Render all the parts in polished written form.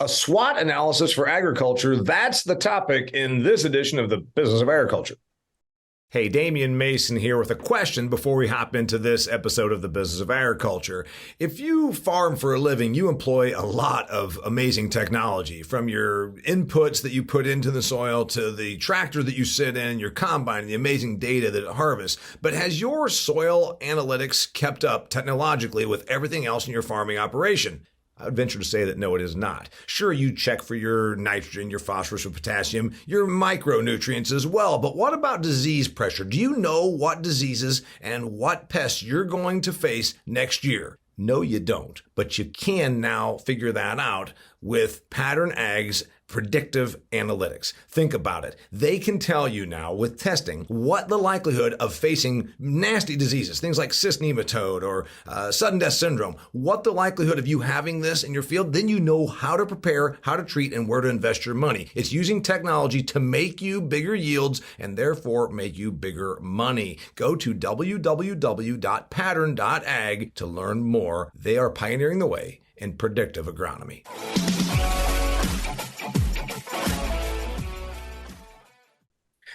A SWOT analysis for agriculture. That's the topic in this edition of the Business of Agriculture. Hey, Damian Mason here with a question before we hop into this episode of the Business of Agriculture. If you farm for a living, you employ a lot of amazing technology, from your inputs that you put into the soil to the tractor that you sit in, your combine, the amazing data that it harvests. But has your soil analytics kept up technologically with everything else in your farming operation? I would venture to say that no, it is not. Sure, you check for your nitrogen, your phosphorus, your potassium, your micronutrients as well. But what about disease pressure? Do you know what diseases and what pests you're going to face next year? No, you don't. But you can now figure that out with Pattern Ag's predictive analytics. Think about it. They can tell you now with testing what the likelihood of facing nasty diseases, things like cyst nematode or sudden death syndrome, what the likelihood of you having this in your field. Then you know how to prepare, how to treat, and where to invest your money. It's using technology to make you bigger yields and therefore make you bigger money. Go to www.pattern.ag to learn more. They are pioneering the way in predictive agronomy.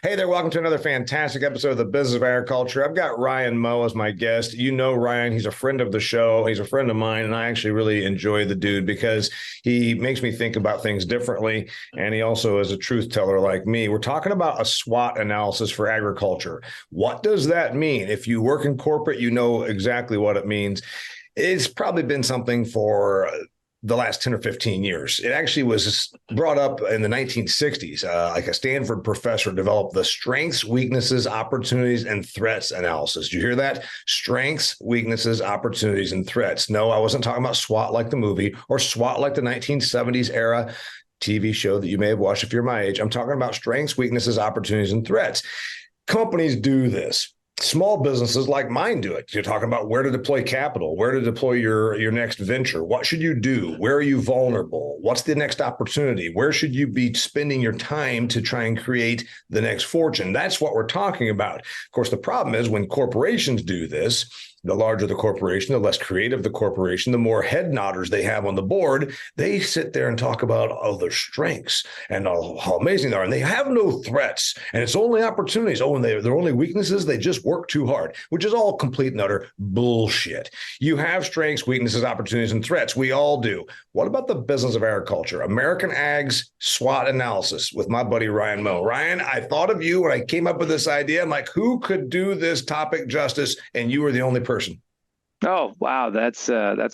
Hey there, welcome to another fantastic episode of the Business of Agriculture. I've got Ryan Moe as my guest. You know Ryan, he's a friend of the show. He's a friend of mine, and I actually really enjoy the dude because he makes me think about things differently, and he also is a truth teller like me. We're talking about a SWOT analysis for agriculture. What does that mean? If you work in corporate, you know exactly what it means. It's probably been something for the last 10 or 15 years. It actually was brought up in the 1960s. Like a Stanford professor developed the strengths, weaknesses, opportunities, and threats analysis. Did you hear that? Strengths, weaknesses, opportunities, and threats. No, I wasn't talking about SWOT like the movie or SWOT like the 1970s era TV show that you may have watched if you're my age. I'm talking about strengths, weaknesses, opportunities, and threats. Companies do this. Small businesses like mine do it. You're talking about where to deploy capital, where to deploy your next venture. What should you do? Where are you vulnerable? What's the next opportunity? Where should you be spending your time to try and create the next fortune? That's what we're talking about. Of course, the problem is when corporations do this, the larger the corporation, the less creative the corporation, the more head nodders they have on the board. They sit there and talk about their strengths and how amazing they are. And they have no threats. And it's only opportunities. And their only weaknesses, they just work too hard, which is all complete and utter bullshit. You have strengths, weaknesses, opportunities, and threats. We all do. What about the Business of Agriculture? American Ag's SWOT analysis with my buddy Ryan Moe. Ryan, I thought of you when I came up with this idea. I'm like, who could do this topic justice? And you were the only person. Oh, wow. That's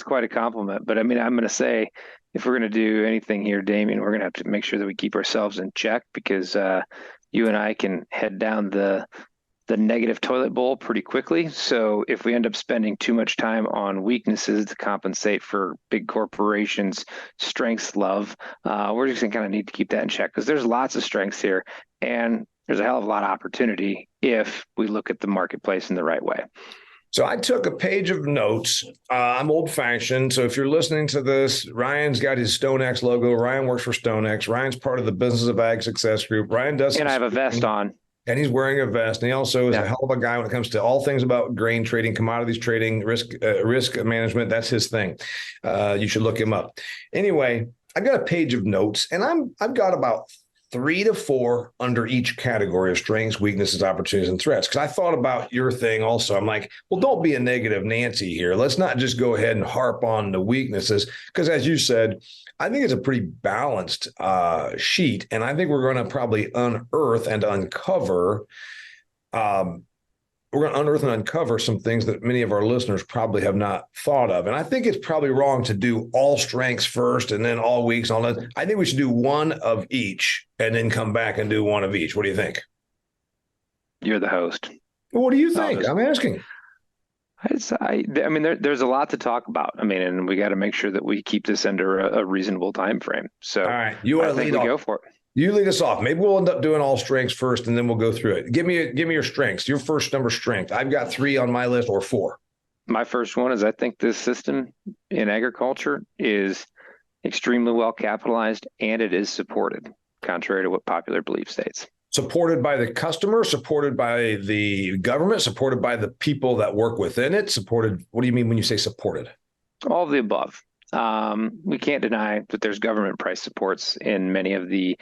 quite a compliment. But I mean, I'm going to say, if we're going to do anything here, Damian, we're going to have to make sure that we keep ourselves in check, because you and I can head down the negative toilet bowl pretty quickly. So if we end up spending too much time on weaknesses to compensate for big corporations' strengths love, we're just going to kind of need to keep that in check, because there's lots of strengths here, and there's a hell of a lot of opportunity if we look at the marketplace in the right way. So I took a page of notes. I'm old-fashioned. So if you're listening to this, Ryan's got his StoneX logo. Ryan works for StoneX. Ryan's part of the Business of Ag Success Group. Ryan does. And I have a vest on. And he's wearing a vest. And he also is a hell of a guy when it comes to all things about grain trading, commodities trading, risk management. That's his thing. You should look him up. Anyway, I've got a page of notes, and I've got about 3 to 4 under each category of strengths, weaknesses, opportunities, and threats. Because I thought about your thing also. I'm like, well, don't be a negative Nancy here. Let's not just go ahead and harp on the weaknesses. Because as you said, I think it's a pretty balanced sheet. And I think we're going to probably unearth and uncover some things that many of our listeners probably have not thought of. And I think it's probably wrong to do all strengths first and then all weaks, all that. I think we should do one of each and then come back and do one of each. What do you think? You're the host. What do you think? I'm asking. I mean, there's a lot to talk about. I mean, and we got to make sure that we keep this under a reasonable time frame. So all right, you want to lead off? Go for it. You lead us off. Maybe we'll end up doing all strengths first, and then we'll go through it. Give me your strengths. Your first number strength. I've got 3 on my list, or 4. My first one is I think this system in agriculture is extremely well capitalized, and it is supported, contrary to what popular belief states. Supported by the customer, supported by the government, supported by the people that work within it, supported. What do you mean when you say supported? All of the above. We can't deny that there's government price supports in many of the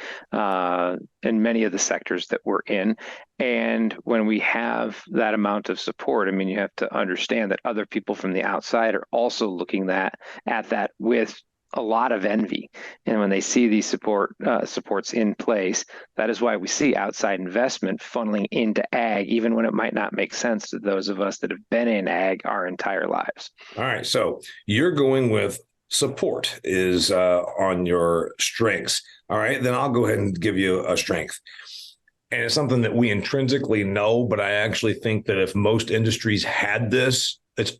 sectors that we're in. And when we have that amount of support, I mean, you have to understand that other people from the outside are also looking at that with a lot of envy. And when they see these supports in place, that is why we see outside investment funneling into ag, even when it might not make sense to those of us that have been in ag our entire lives. All right. So you're going with support is on your strengths. All right. Then I'll go ahead and give you a strength. And it's something that we intrinsically know, but I actually think that if most industries had this, it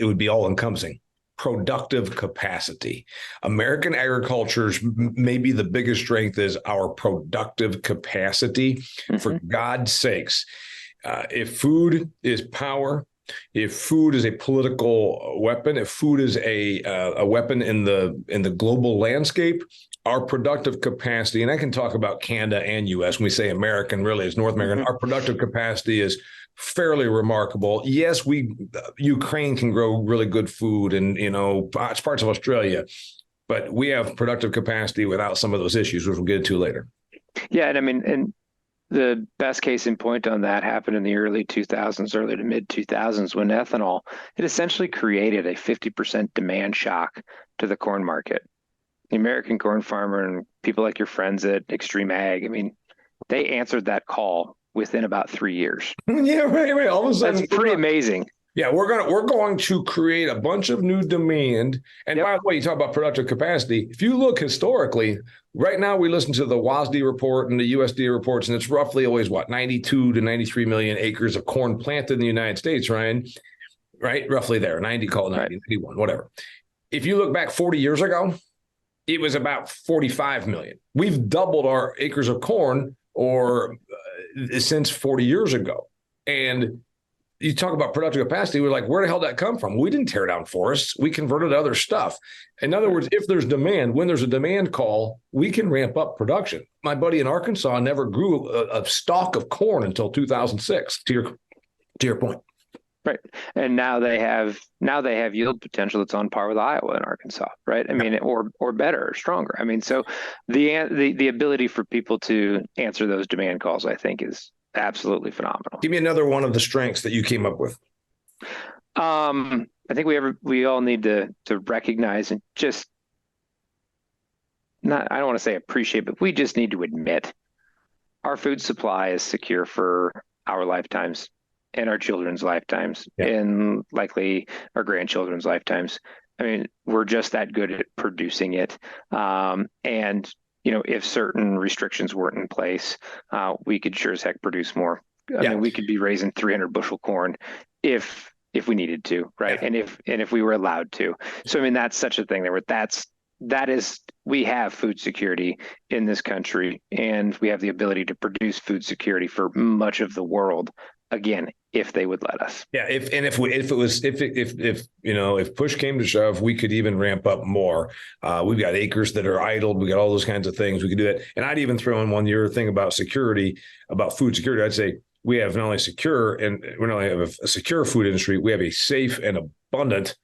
would be all encompassing. Productive capacity. American agriculture's maybe the biggest strength is our productive capacity. Mm-hmm. For God's sakes, if food is power, if food is a political weapon, if food is a weapon in the global landscape, our productive capacity, and I can talk about Canada and U.S. When we say American, really it's North American. Mm-hmm. Our productive capacity is fairly remarkable. Yes, Ukraine can grow really good food, and parts of Australia, but we have productive capacity without some of those issues, which we'll get into later. Yeah, and I mean, and the best case in point on that happened in the early to mid 2000s when ethanol, it essentially created a 50% demand shock to the corn market. The American corn farmer and people like your friends at Extreme Ag, I mean, they answered that call within about 3 years. Yeah, right. All of a sudden, that's pretty amazing. Yeah, we're going to create a bunch of new demand. And by the way, you talk about productive capacity. If you look historically, right now we listen to the WASD report and the USDA reports, and it's roughly always 92 to 93 million acres of corn planted in the United States, Ryan. Right? Roughly there, 90, call it 90, 91, whatever. If you look back 40 years ago, it was about 45 million. We've doubled our acres of corn since 40 years ago. And you talk about productive capacity, we're like, where the hell did that come from? We didn't tear down forests. We converted other stuff. In other words, if there's demand, when there's a demand call, we can ramp up production. My buddy in Arkansas never grew a stalk of corn until 2006, to your point. Right. And now they have yield potential that's on par with Iowa and Arkansas, right? I mean, or better, or stronger. I mean, so the ability for people to answer those demand calls, I think, is absolutely phenomenal. Give me another one of the strengths that you came up with. I think we all need to recognize and just I don't want to say appreciate, but we just need to admit our food supply is secure for our lifetimes and our children's lifetimes, and likely our grandchildren's lifetimes. I mean, we're just that good at producing it. And if certain restrictions weren't in place, we could sure as heck produce more. I mean, we could be raising 300 bushel corn if we needed to, right? Yeah. And if we were allowed to. So I mean, that's such a thing we have food security in this country, and we have the ability to produce food security for much of the world. Again, if they would let us. Yeah, if push came to shove, we could even ramp up more. We've got acres that are idled. We got all those kinds of things. We could do that. And I'd even throw in one year thing about security, about food security. I'd say we have not only secure, and we not only have a secure food industry, we have a safe and abundant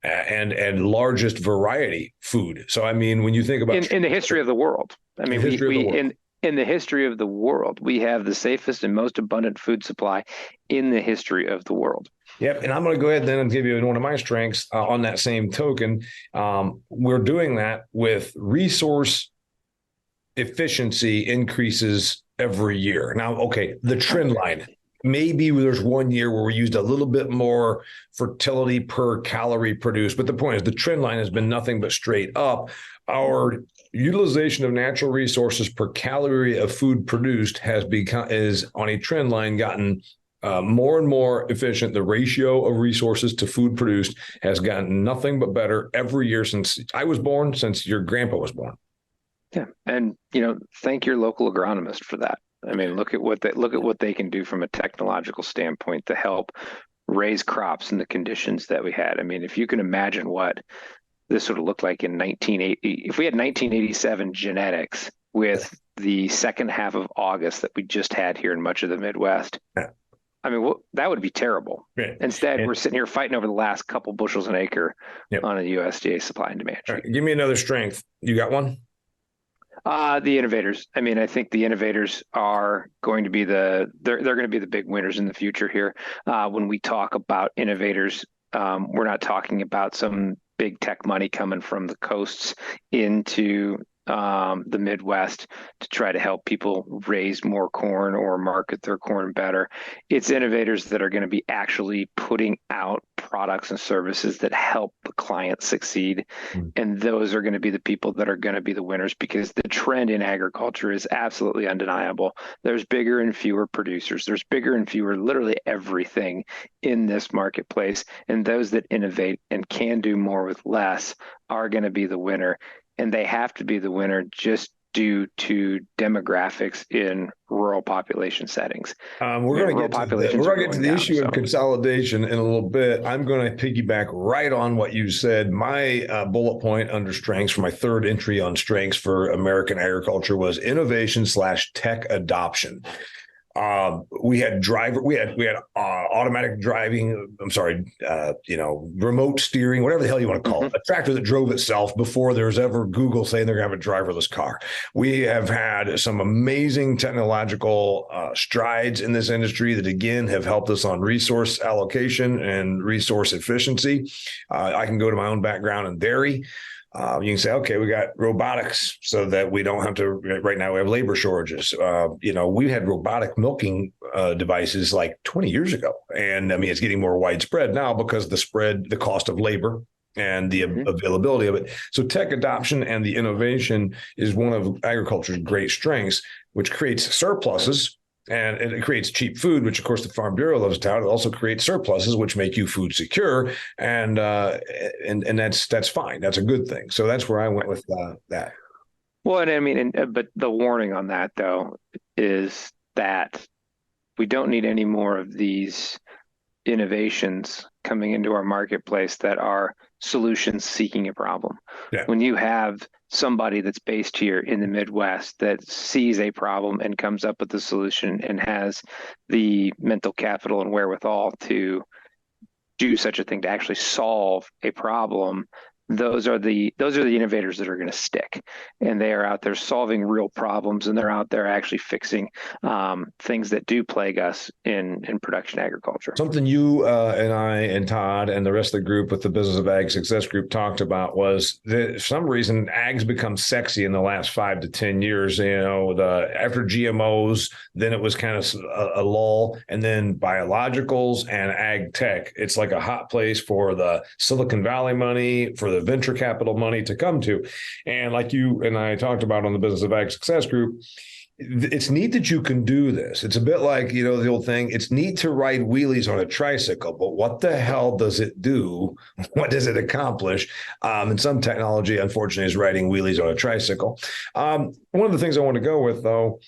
and largest variety food. So I mean, when you think about in the history of the world, I mean, in the history of the world, we have the safest and most abundant food supply in the history of the world. Yep. And I'm going to go ahead then and give you one of my strengths on that same token. We're doing that with resource efficiency increases every year. Now, okay, the trend line. Maybe there's 1 year where we used a little bit more fertility per calorie produced. But the point is the trend line has been nothing but straight up. Our utilization of natural resources per calorie of food produced is on a trend line gotten more and more efficient. The ratio of resources to food produced has gotten nothing but better every year since I was born, since your grandpa was born. Yeah. And, thank your local agronomist for that. I mean, look at what they can do from a technological standpoint to help raise crops in the conditions that we had. I mean, if you can imagine what this would have looked like in 1980, if we had 1987 genetics with the second half of August that we just had here in much of the Midwest, I mean, that would be terrible. Right. Instead, And, we're sitting here fighting over the last couple bushels an acre yep. on a USDA supply and demand All sheet. right, give me another strength. You got one? The innovators. I mean, I think the innovators are going to be they're going to be the big winners in the future here. When we talk about innovators, we're not talking about some big tech money coming from the coasts into the Midwest to try to help people raise more corn or market their corn better. It's innovators that are going to be actually putting out products and services that help the client succeed. Mm. And those are going to be the people that are going to be the winners, because the trend in agriculture is absolutely undeniable. There's bigger and fewer producers. There's bigger and fewer, literally everything in this marketplace. And those that innovate and can do more with less are going to be the winner. And they have to be the winner just due to demographics in rural population settings. We're going to get to the issue of consolidation in a little bit. I'm going to piggyback right on what you said. My bullet point under strengths for my third entry on strengths for American agriculture was innovation / tech adoption. We had automatic driving. I'm sorry, remote steering, whatever the hell you want to call it. A tractor that drove itself before there's ever Google saying they're going to have a driverless car. We have had some amazing technological strides in this industry that, again, have helped us on resource allocation and resource efficiency. I can go to my own background in dairy. You can say, okay, we got robotics so that we don't have to, right now we have labor shortages. We had robotic milking devices like 20 years ago. And I mean, it's getting more widespread now because the cost of labor and the availability of it. So tech adoption and the innovation is one of agriculture's great strengths, which creates surpluses. And it creates cheap food, which, of course, the Farm Bureau loves to tout. It also creates surpluses, which make you food secure, and that's fine. That's a good thing. So that's where I went with that. Well, and I mean, but the warning on that, though, is that we don't need any more of these innovations coming into our marketplace that are solutions seeking a problem. Yeah. When you have somebody that's based here in the Midwest that sees a problem and comes up with a solution and has the mental capital and wherewithal to do such a thing, to actually solve a problem, those are the innovators that are going to stick, and they are out there solving real problems, and they're out there actually fixing things that do plague us in production agriculture. Something you and I and Todd and the rest of the group with the Business of Ag Success Group talked about was that for some reason ag's become sexy in the last 5 to 10 years. After GMOs, then it was kind of a lull, and then biologicals and ag tech. It's like a hot place for the Silicon Valley money, for the venture capital money to come to. And like you and I talked about on the Business of Ag Success Group, it's neat that you can do this. It's a bit like, the old thing, it's neat to ride wheelies on a tricycle, but what the hell does it do? What does it accomplish? And some technology, unfortunately, is riding wheelies on a tricycle. One of the things I want to go with, though,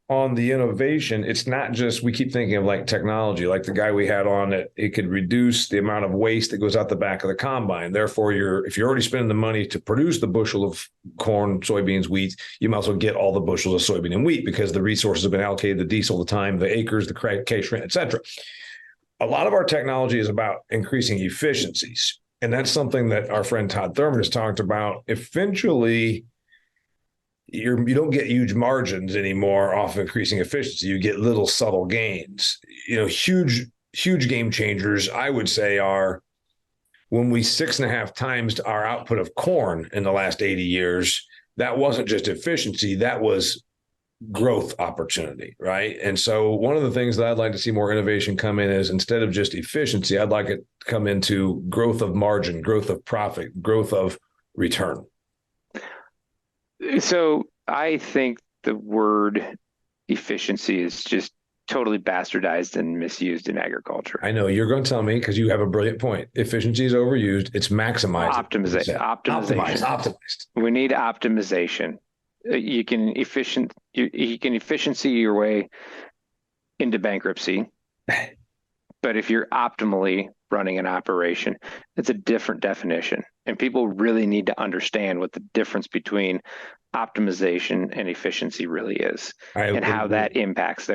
on the innovation, it's not just, we keep thinking of like technology, like the guy we had on it could reduce the amount of waste that goes out the back of the combine. Therefore, if you're already spending the money to produce the bushel of corn, soybeans, wheat, you might as well get all the bushels of soybean and wheat because the resources have been allocated, the diesel, the time, the acres, the case rent, et cetera. A lot of our technology is about increasing efficiencies. And that's something that our friend Todd Thurman has talked about. Eventually, you don't get huge margins anymore off of increasing efficiency. You get little subtle gains. Huge game changers, I would say, are when we 6.5 times our output of corn in the last 80 years. That wasn't just efficiency, that was growth opportunity, right? And so one of the things that I'd like to see more innovation come in is, instead of just efficiency, I'd like it to come into growth of margin, growth of profit, growth of return. So I think the word efficiency is just totally bastardized and misused in agriculture. I know you're going to tell me, because you have a brilliant point. Efficiency is overused. It's maximized. Optimized. We need optimization. You can efficiency your way into bankruptcy, but if you're optimally running an operation, it's a different definition. And people really need to understand what the difference between optimization and efficiency really is, and how that impacts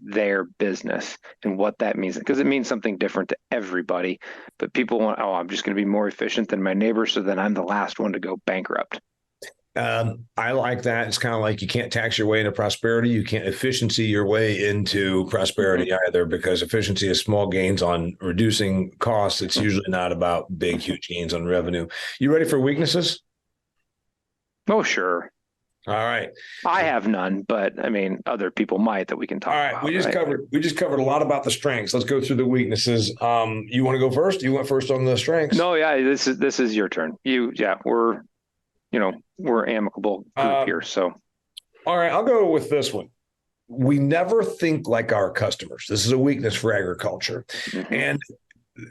their business and what that means, because it means something different to everybody. But people want, oh, I'm just going to be more efficient than my neighbor, so then I'm the last one to go bankrupt. I like that. It's kind of like you can't tax your way into prosperity. You can't efficiency your way into prosperity either, because efficiency is small gains on reducing costs. It's usually not about big, huge gains on revenue. You ready for weaknesses? Oh, sure. All right. I have none, but I mean, other people might that we can talk about. We just covered a lot about the strengths. Let's go through the weaknesses. You want to go first? You went first on the strengths? No, yeah, this is your turn. We're amicable group here. So, all right, I'll go with this one. We never think like our customers. This is a weakness for agriculture. And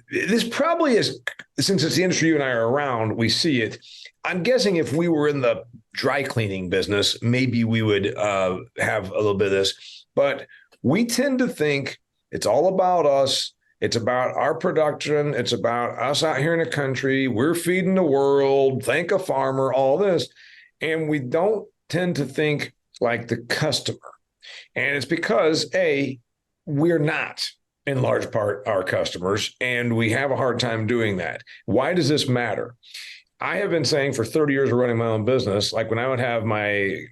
this probably is, since it's the industry you and I are around, we see it. I'm guessing if we were in the dry cleaning business, maybe we would have a little bit of this. But we tend to think it's all about us. It's about our production. It's about us out here in the country. We're feeding the world. Thank a farmer, all this. And we don't tend to think like the customer. And it's because, A, we're not in large part our customers, and we have a hard time doing that. Why does this matter? I have been saying for 30 years of running my own business, like when I would have my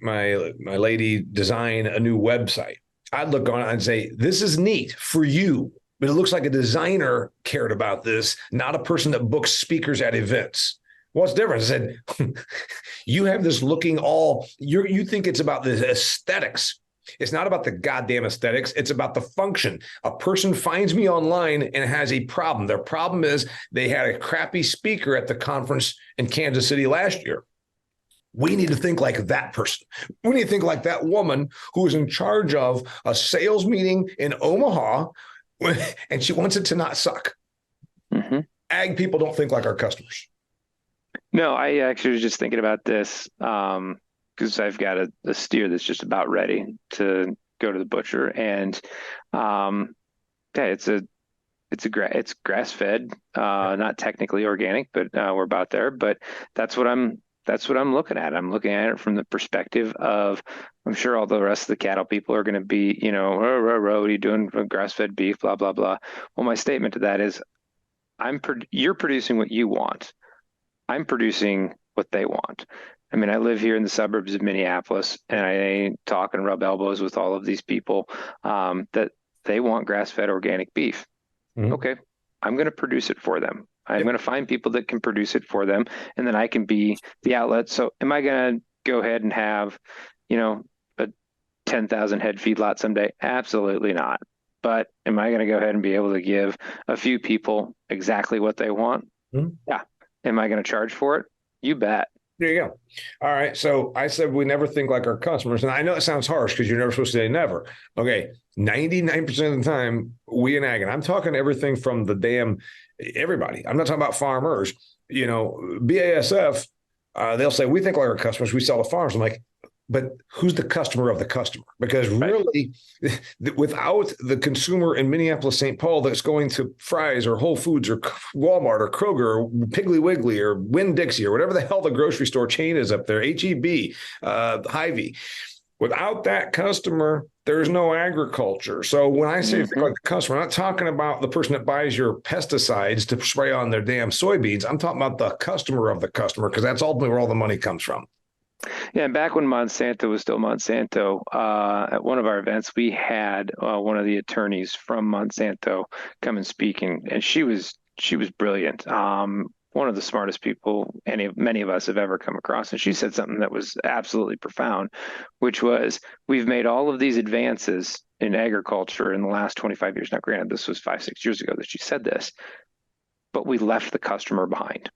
lady design a new website, I'd look on it and say, this is neat for you. But it looks like a designer cared about this, not a person that books speakers at events. What's different? I said, you have this looking you think it's about the aesthetics. It's not about the goddamn aesthetics. It's about the function. A person finds me online and has a problem. Their problem is they had a crappy speaker at the conference in Kansas City last year. We need to think like that person. We need to think like that woman who is in charge of a sales meeting in Omaha, and she wants it to not suck. Ag people don't think like our customers. No, I actually was just thinking about this because I've got a steer that's just about ready to go to the butcher, and it's grass fed, not technically organic, but we're about there. But that's what I'm looking at. I'm looking at it from the perspective of, I'm sure all the rest of the cattle people are going to be, what are you doing for grass-fed beef, blah, blah, blah. Well, my statement to that is, you're producing what you want. I'm producing what they want. I mean, I live here in the suburbs of Minneapolis, and I talk and rub elbows with all of these people that they want grass-fed organic beef. Okay, I'm going to produce it for them. I'm going to find people that can produce it for them, and then I can be the outlet. So am I going to go ahead and have, a 10,000 head feedlot someday? Absolutely not. But am I going to go ahead and be able to give a few people exactly what they want? Yeah. Am I going to charge for it? You bet. There you go. All right. So I said we never think like our customers. And I know it sounds harsh because you're never supposed to say never. Okay. 99% of the time, we in ag, and I'm talking everything from the damn everybody. I'm not talking about farmers. BASF, they'll say, we think like our customers, we sell to farmers. I'm like, but who's the customer of the customer? Because really, without the consumer in Minneapolis, St. Paul, that's going to Fry's or Whole Foods or Walmart or Kroger or Piggly Wiggly or Winn-Dixie or whatever the hell the grocery store chain is up there, HEB, Hy-Vee. Without that customer, there's no agriculture. So when I say think like the customer, I'm not talking about the person that buys your pesticides to spray on their damn soybeans. I'm talking about the customer of the customer, because that's ultimately where all the money comes from. Yeah, and back when Monsanto was still Monsanto, at one of our events, we had one of the attorneys from Monsanto come and speak, and she was brilliant. One of the smartest people many of us have ever come across. And she said something that was absolutely profound, which was, we've made all of these advances in agriculture in the last 25 years. Now, granted, this was 5-6 years ago that she said this, but we left the customer behind.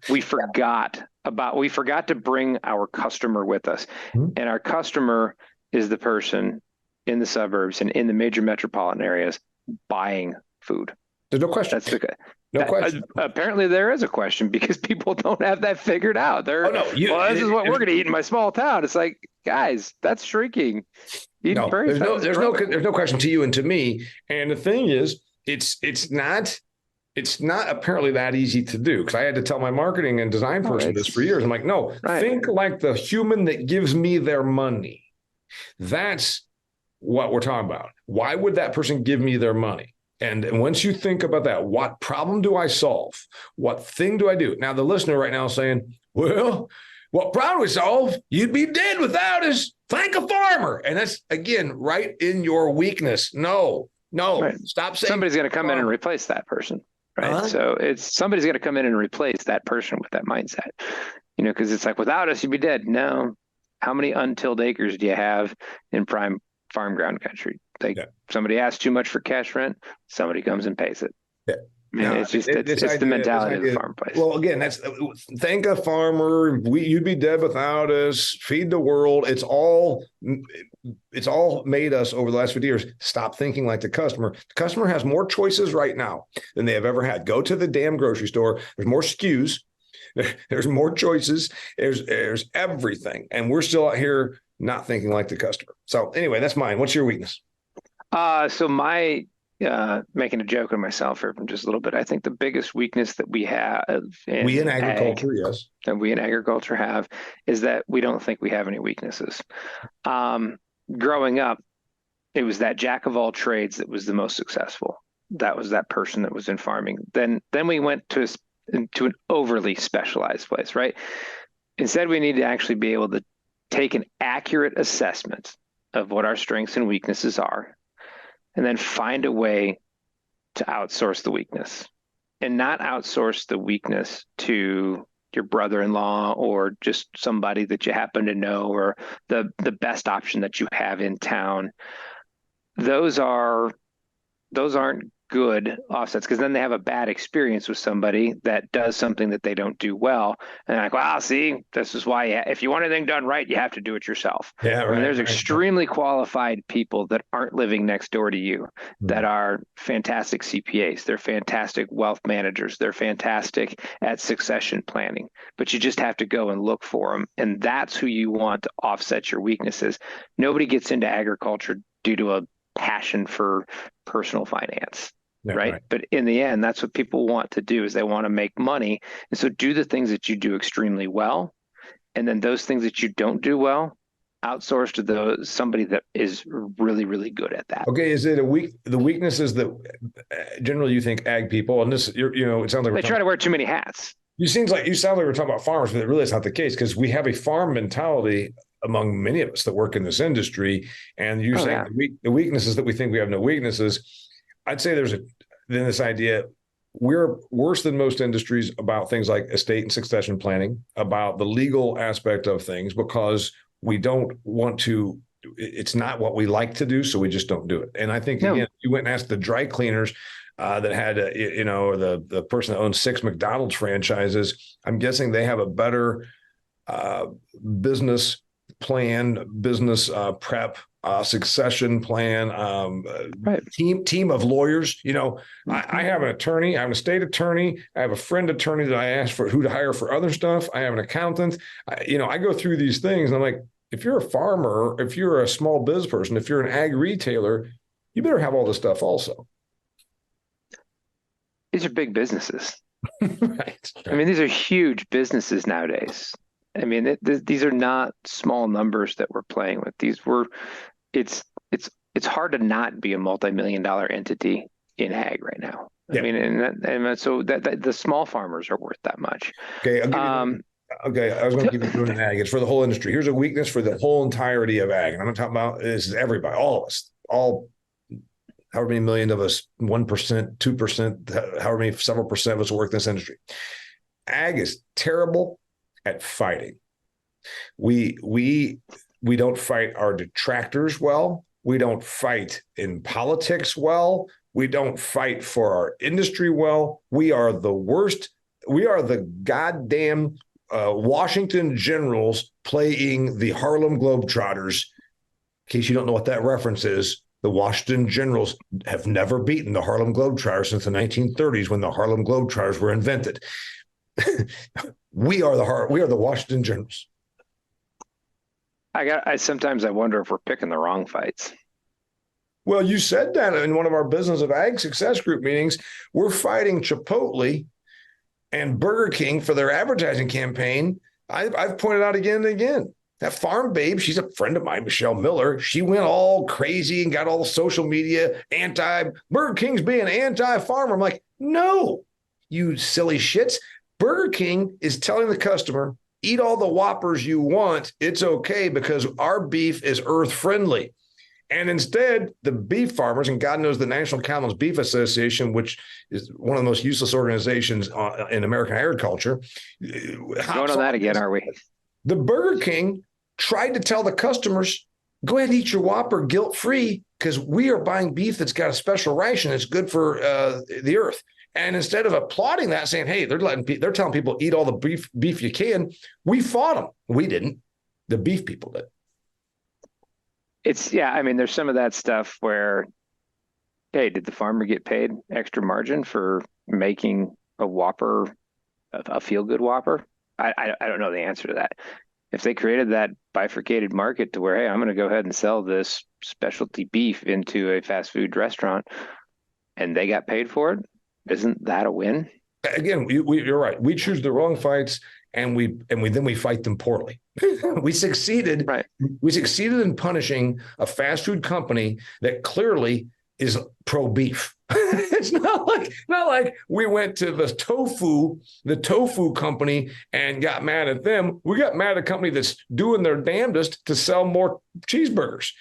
We forgot to bring our customer with us. And our customer is the person in the suburbs and in the major metropolitan areas buying food. There's no question. No question. Apparently there is a question, because people don't have that figured out. This is what we're going to eat in my small town. It's like, guys, that's shrinking. There's no question to you and to me. And the thing is, it's not it's not apparently that easy to do, because I had to tell my marketing and design person this for years. I'm like, no, think like the human that gives me their money. That's what we're talking about. Why would that person give me their money? And once you think about that, what problem do I solve? What thing do I do? Now, the listener right now is saying, well, what problem we solve? You'd be dead without us. Thank a farmer. And that's, again, right in your weakness. No, stop saying somebody's going to come in and replace that person. Right. So somebody's going to come in and replace that person with that mindset, because it's like, without us, you'd be dead. No. How many untilled acres do you have in prime farm ground country? Somebody asks too much for cash rent, somebody comes and pays it. Yeah. It's the mentality of the farm place. Well, again, that's thank a farmer. You'd be dead without us. Feed the world. It's all made us over the last 50 years stop thinking like the customer. The customer has more choices right now than they have ever had. Go to the damn grocery store. There's more SKUs. There's more choices. There's everything, and we're still out here not thinking like the customer. So anyway, that's mine. What's your weakness? So my making a joke of myself here from just a little bit. I think the biggest weakness that we have, we in agriculture, yes, that we in agriculture have, is that we don't think we have any weaknesses. Growing up, it was that jack of all trades that was the most successful. That was that person that was in farming. Then we went to an overly specialized place, right? Instead, we need to actually be able to take an accurate assessment of what our strengths and weaknesses are, and then find a way to outsource the weakness, and not outsource the weakness to your brother-in-law or just somebody that you happen to know, or the best option that you have in town. Those aren't good offsets, because then they have a bad experience with somebody that does something that they don't do well, and they're like, well, see, this is why if you want anything done right, you have to do it yourself. Yeah, right. I mean, there's extremely qualified people that aren't living next door to you, that are fantastic CPAs, they're fantastic wealth managers, they're fantastic at succession planning, but you just have to go and look for them, and that's who you want to offset your weaknesses. Nobody gets into agriculture due to a passion for personal finance. Yeah, right. But in the end, that's what people want to do, is they want to make money. And so do the things that you do extremely well. And then those things that you don't do well, outsource to somebody that is really, really good at that. Okay. Is it the weaknesses that generally you think ag people, and this, it sounds like they try to wear too many hats. You sound like we're talking about farmers, but really it's not the case, because we have a farm mentality among many of us that work in this industry. And you're saying the weaknesses that we think we have no weaknesses. I'd say there's this idea, we're worse than most industries about things like estate and succession planning, about the legal aspect of things, because we don't want to, it's not what we like to do, so we just don't do it. And I think, again, you went and asked the dry cleaners that had, the person that owns 6 McDonald's franchises, I'm guessing they have a better business plan, business prep, succession plan, team of lawyers. I have an attorney, I have a state attorney, I have a friend attorney that I asked for who to hire for other stuff. I have an accountant. I go through these things, and I'm like, if you're a farmer, if you're a small business person, if you're an ag retailer, you better have all this stuff also. These are big businesses. Right. I mean, these are huge businesses nowadays. I mean, these are not small numbers that we're playing with. It's hard to not be a multi-million-dollar entity in ag right now. Yeah. I mean, and so that the small farmers are worth that much. Okay. I was going to keep it doing ag. It's for the whole industry. Here's a weakness for the whole entirety of ag. And I'm not talking about, this is everybody, all of us, however many million of us, 1%, 2%, however many, several percent of us work in this industry. Ag is terrible at fighting. We don't fight our detractors well. We don't fight in politics well. We don't fight for our industry well. We are the worst. We are the goddamn Washington Generals playing the Harlem Globetrotters. In case you don't know what that reference is, the Washington Generals have never beaten the Harlem Globetrotters since the 1930s, when the Harlem Globetrotters were invented. We are the Washington Generals. Sometimes I wonder if we're picking the wrong fights. Well, you said that in one of our Business of Ag Success Group meetings. We're fighting Chipotle and Burger King for their advertising campaign. I've pointed out again and again. That farm babe, she's a friend of mine, Michelle Miller. She went all crazy and got all social media Burger King's being anti-farmer. I'm like, no, you silly shits. Burger King is telling the customer, eat all the Whoppers you want. It's okay because our beef is earth friendly. And instead, the beef farmers, and God knows the National Cattlemen's Beef Association, which is one of the most useless organizations in American agriculture. Going on that again, are we? The Burger King tried to tell the customers, go ahead and eat your Whopper guilt-free because we are buying beef that's got a special ration that's good for the earth. And instead of applauding that, saying, hey, they're telling people eat all the beef you can, we fought them. We didn't. The beef people did. I mean, there's some of that stuff where, hey, did the farmer get paid extra margin for making a Whopper, a feel-good Whopper? I don't know the answer to that. If they created that bifurcated market to where, hey, I'm going to go ahead and sell this specialty beef into a fast food restaurant and they got paid for it, isn't that a win? Again, you're right. We choose the wrong fights and we fight them poorly. We succeeded. Right. We succeeded in punishing a fast food company that clearly is pro beef. It's not like we went to the tofu company and got mad at them. We got mad at a company that's doing their damnedest to sell more cheeseburgers.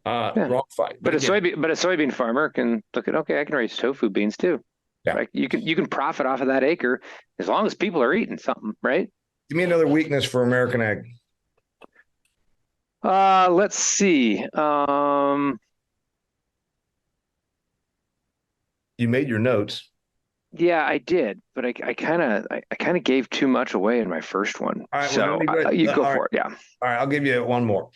Wrong fight. But a soybean farmer can look at, okay, I can raise tofu beans too. Yeah. Right? You can profit off of that acre as long as people are eating something, right? Give me another weakness for American ag. Let's see. You made your notes. Yeah, I did, but I kind of gave too much away in my first one. All right, so you go for it. Yeah. All right, I'll give you one more,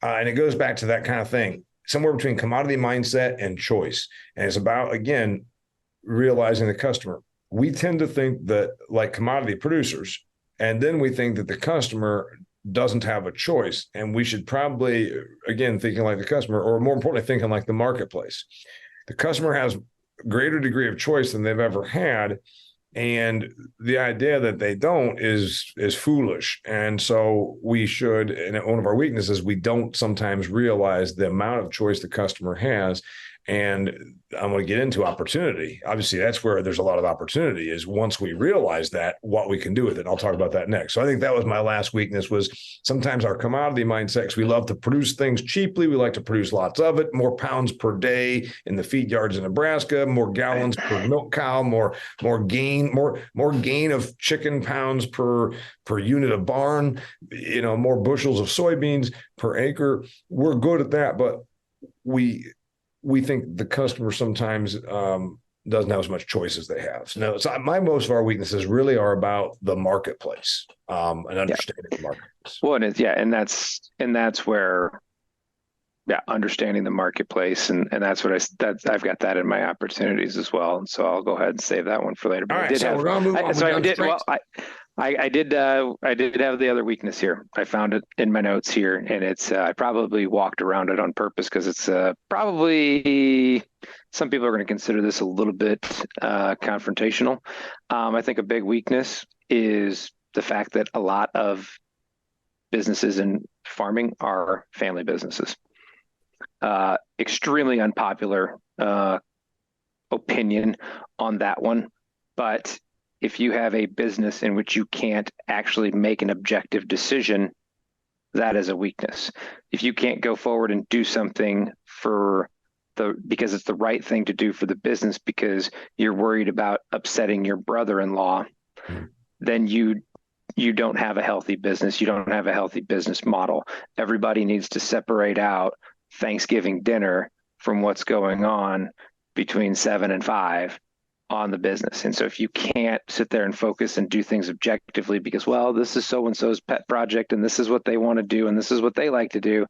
and it goes back to that kind of thing, somewhere between commodity mindset and choice, and it's about again realizing the customer. We tend to think that like commodity producers, and then we think that the customer doesn't have a choice, and we should probably again thinking like the customer, or more importantly, thinking like the marketplace. The customer has greater degree of choice than they've ever had, and the idea that they don't is foolish. And so we should, and one of our weaknesses, we don't sometimes realize the amount of choice the customer has. And I'm going to get into opportunity. Obviously, that's where there's a lot of opportunity is once we realize that, what we can do with it. And I'll talk about that next. So I think that was my last weakness was sometimes our commodity mindset. We love to produce things cheaply. We like to produce lots of it, more pounds per day in the feed yards in Nebraska, more gallons per milk cow, more gain of chicken pounds per unit of barn, more bushels of soybeans per acre. We're good at that, but we think the customer sometimes doesn't have as much choice as they have. So most of our weaknesses really are about the marketplace and understanding the marketplace. Well, and that's where, understanding the marketplace, and that's what I've got that in my opportunities as well. And so I'll go ahead and save that one for later. But all right, we're going to move on. I did have the other weakness here. I found it in my notes here, and it's I probably walked around it on purpose because it's probably some people are going to consider this a little bit confrontational. I think a big weakness is the fact that a lot of businesses in farming are family businesses. Extremely unpopular opinion on that one, but if you have a business in which you can't actually make an objective decision, that is a weakness. If you can't go forward and do something because it's the right thing to do for the business because you're worried about upsetting your brother-in-law, then you don't have a healthy business. You don't have a healthy business model. Everybody needs to separate out Thanksgiving dinner from what's going on between 7 and 5 on the business. And so if you can't sit there and focus and do things objectively because, well, this is so-and-so's pet project and this is what they want to do and this is what they like to do,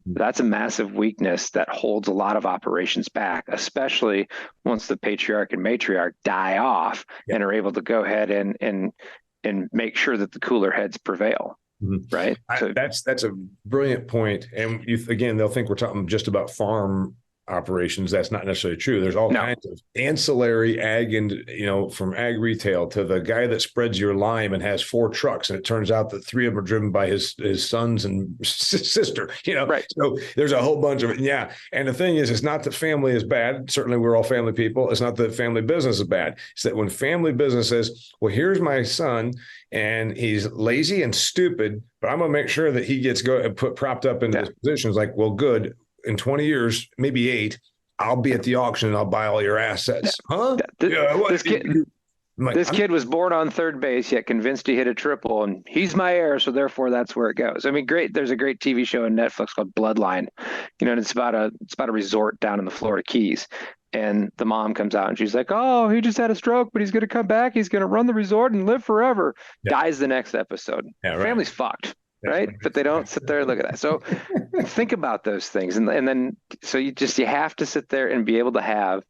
that's a massive weakness that holds a lot of operations back, especially once the patriarch and matriarch die off and are able to go ahead and make sure that the cooler heads prevail. Right. That's a brilliant point. And again, they'll think we're talking just about farm operations, that's not necessarily true. There's all kinds of ancillary ag, and from ag retail to the guy that spreads your lime and has 4 trucks, and it turns out that 3 of them are driven by his sons and sister. Right. So there's a whole bunch of it. Yeah, and the thing is, it's not that family is bad. Certainly, we're all family people. It's not that family business is bad. It's that when family business says, "Well, here's my son, and he's lazy and stupid, but I'm going to make sure that he gets propped up into this position." It's like, well, good. In 20 years, maybe 8, I'll be at the auction and I'll buy all your assets. Huh? This kid was born on third base, yet convinced he hit a triple, and he's my heir, so therefore that's where it goes. I mean, great. There's a great TV show on Netflix called Bloodline, and it's about a resort down in the Florida Keys. And the mom comes out and she's like, "Oh, he just had a stroke, but he's going to come back. He's going to run the resort and live forever." Dies the next episode. Family's fucked. Right. But they don't sit there and look at that. So think about those things. And then, so you have to sit there and be able to have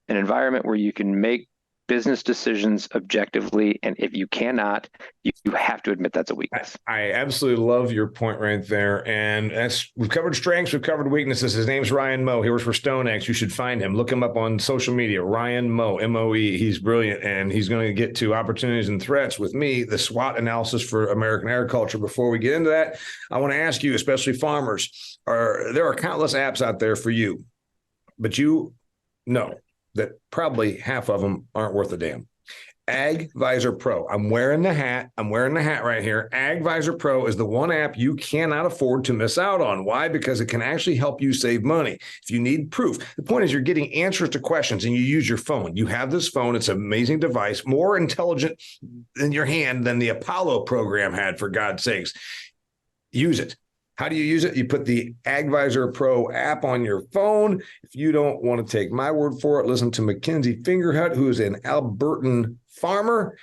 an environment where you can make business decisions objectively. And if you cannot, you have to admit that's a weakness. I absolutely love your point right there. And we've covered strengths, we've covered weaknesses. His name's Ryan Moe. He works for StoneX. You should find him. Look him up on social media. Ryan Moe, M-O-E. He's brilliant. And he's going to get to opportunities and threats with me, the SWOT analysis for American agriculture. Before we get into that, I want to ask you, especially farmers, there are countless apps out there for you, but you know that probably half of them aren't worth a damn. AgVisor Pro. I'm wearing the hat right here. AgVisor Pro is the one app you cannot afford to miss out on. Why? Because it can actually help you save money. If you need proof, the point is you're getting answers to questions and you use your phone. You have this phone. It's an amazing device, more intelligent in your hand than the Apollo program had, for God's sakes. Use it. How do you use it? You put the AgVisor Pro app on your phone. If you don't want to take my word for it, listen to Mackenzie Fingerhut, who is an Albertan farmer.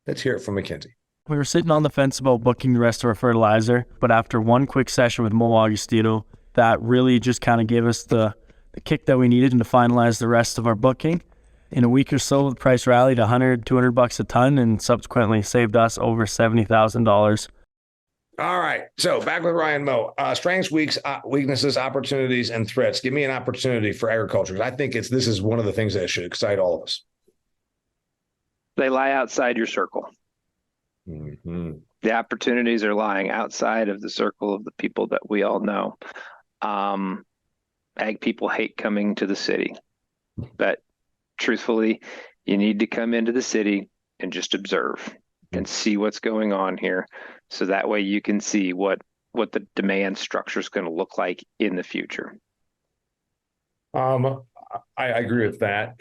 Let's hear it from Mackenzie. We were sitting on the fence about booking the rest of our fertilizer, but after one quick session with Moe Augustino, that really just kind of gave us the kick that we needed to finalize the rest of our booking. In a week or so, the price rallied $100-$200 a ton and subsequently saved us over $70,000. All right. So back with Ryan Moe. Strengths, weaknesses, opportunities, and threats. Give me an opportunity for agriculture, because I think this is one of the things that should excite all of us. They lie outside your circle. Mm-hmm. The opportunities are lying outside of the circle of the people that we all know. Ag people hate coming to the city, but truthfully, you need to come into the city and just observe and see what's going on here. So that way you can see what the demand structure is going to look like in the future. I agree with that.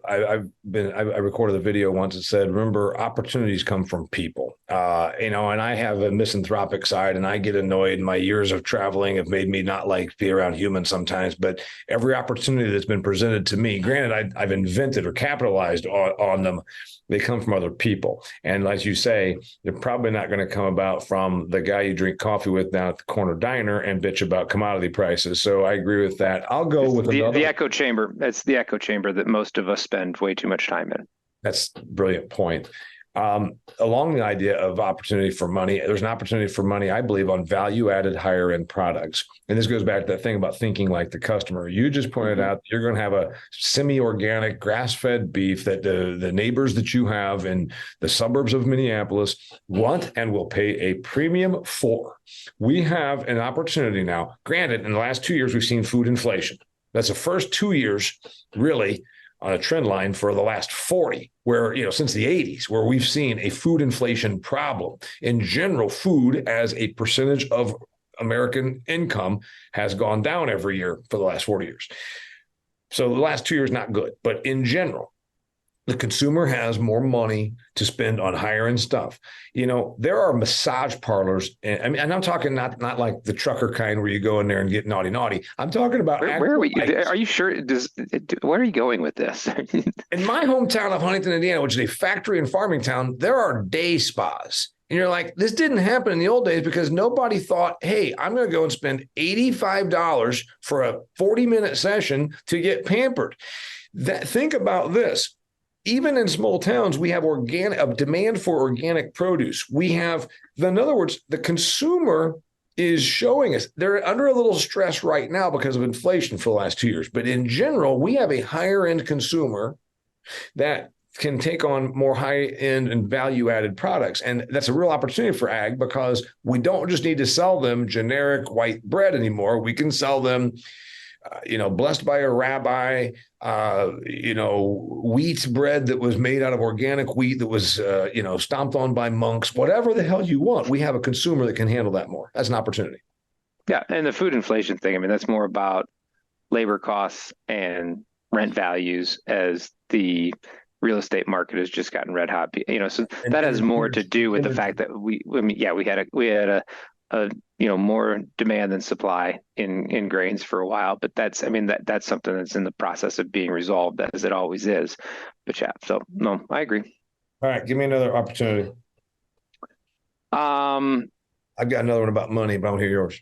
I recorded a video once that said, remember, opportunities come from people, and I have a misanthropic side and I get annoyed. My years of traveling have made me not like to be around humans sometimes, but every opportunity that's been presented to me, granted, I've invented or capitalized on them. They come from other people. And as you say, they're probably not going to come about from the guy you drink coffee with down at the corner diner and bitch about commodity prices. So I agree with that. I'll go with the echo chamber. That's the echo chamber that most of us spend way too much time in. That's a brilliant point. Along the idea of opportunity for money, there's an opportunity for money, I believe, on value-added higher-end products. And this goes back to that thing about thinking like the customer. You just pointed out you're going to have a semi-organic, grass-fed beef that the neighbors that you have in the suburbs of Minneapolis want and will pay a premium for. We have an opportunity now. Granted, in the last 2 years, we've seen food inflation. That's the first 2 years, really, on a trend line for the last 40, where, since the 80s, where we've seen a food inflation problem. In general, food as a percentage of American income has gone down every year for the last 40 years. So the last 2 years, not good. But in general, the consumer has more money to spend on higher end stuff. There are massage parlors, and I'm talking not like the trucker kind where you go in there and get naughty. I'm talking about where are we? Are you sure? Where are you going with this? In my hometown of Huntington, Indiana, which is a factory and farming town, there are day spas. And you're like, this didn't happen in the old days because nobody thought, hey, I'm going to go and spend $85 for a 40-minute session to get pampered. Think about this. Even in small towns, we have a demand for organic produce. We have, in other words, the consumer is showing us they're under a little stress right now because of inflation for the last 2 years. But in general, we have a higher end consumer that can take on more high end and value added products. And that's a real opportunity for ag because we don't just need to sell them generic white bread anymore. We can sell them, blessed by a rabbi, wheat bread that was made out of organic wheat that was, stomped on by monks, whatever the hell you want. We have a consumer that can handle that more. That's an opportunity. Yeah. And the food inflation thing, I mean, that's more about labor costs and rent values as the real estate market has just gotten red hot. So that has more to do with the fact that we had a more demand than supply in grains for a while, but that's something that's in the process of being resolved, as it always is. But yeah, so no, I agree. All right, give me another opportunity. I've got another one about money, but I want to hear yours.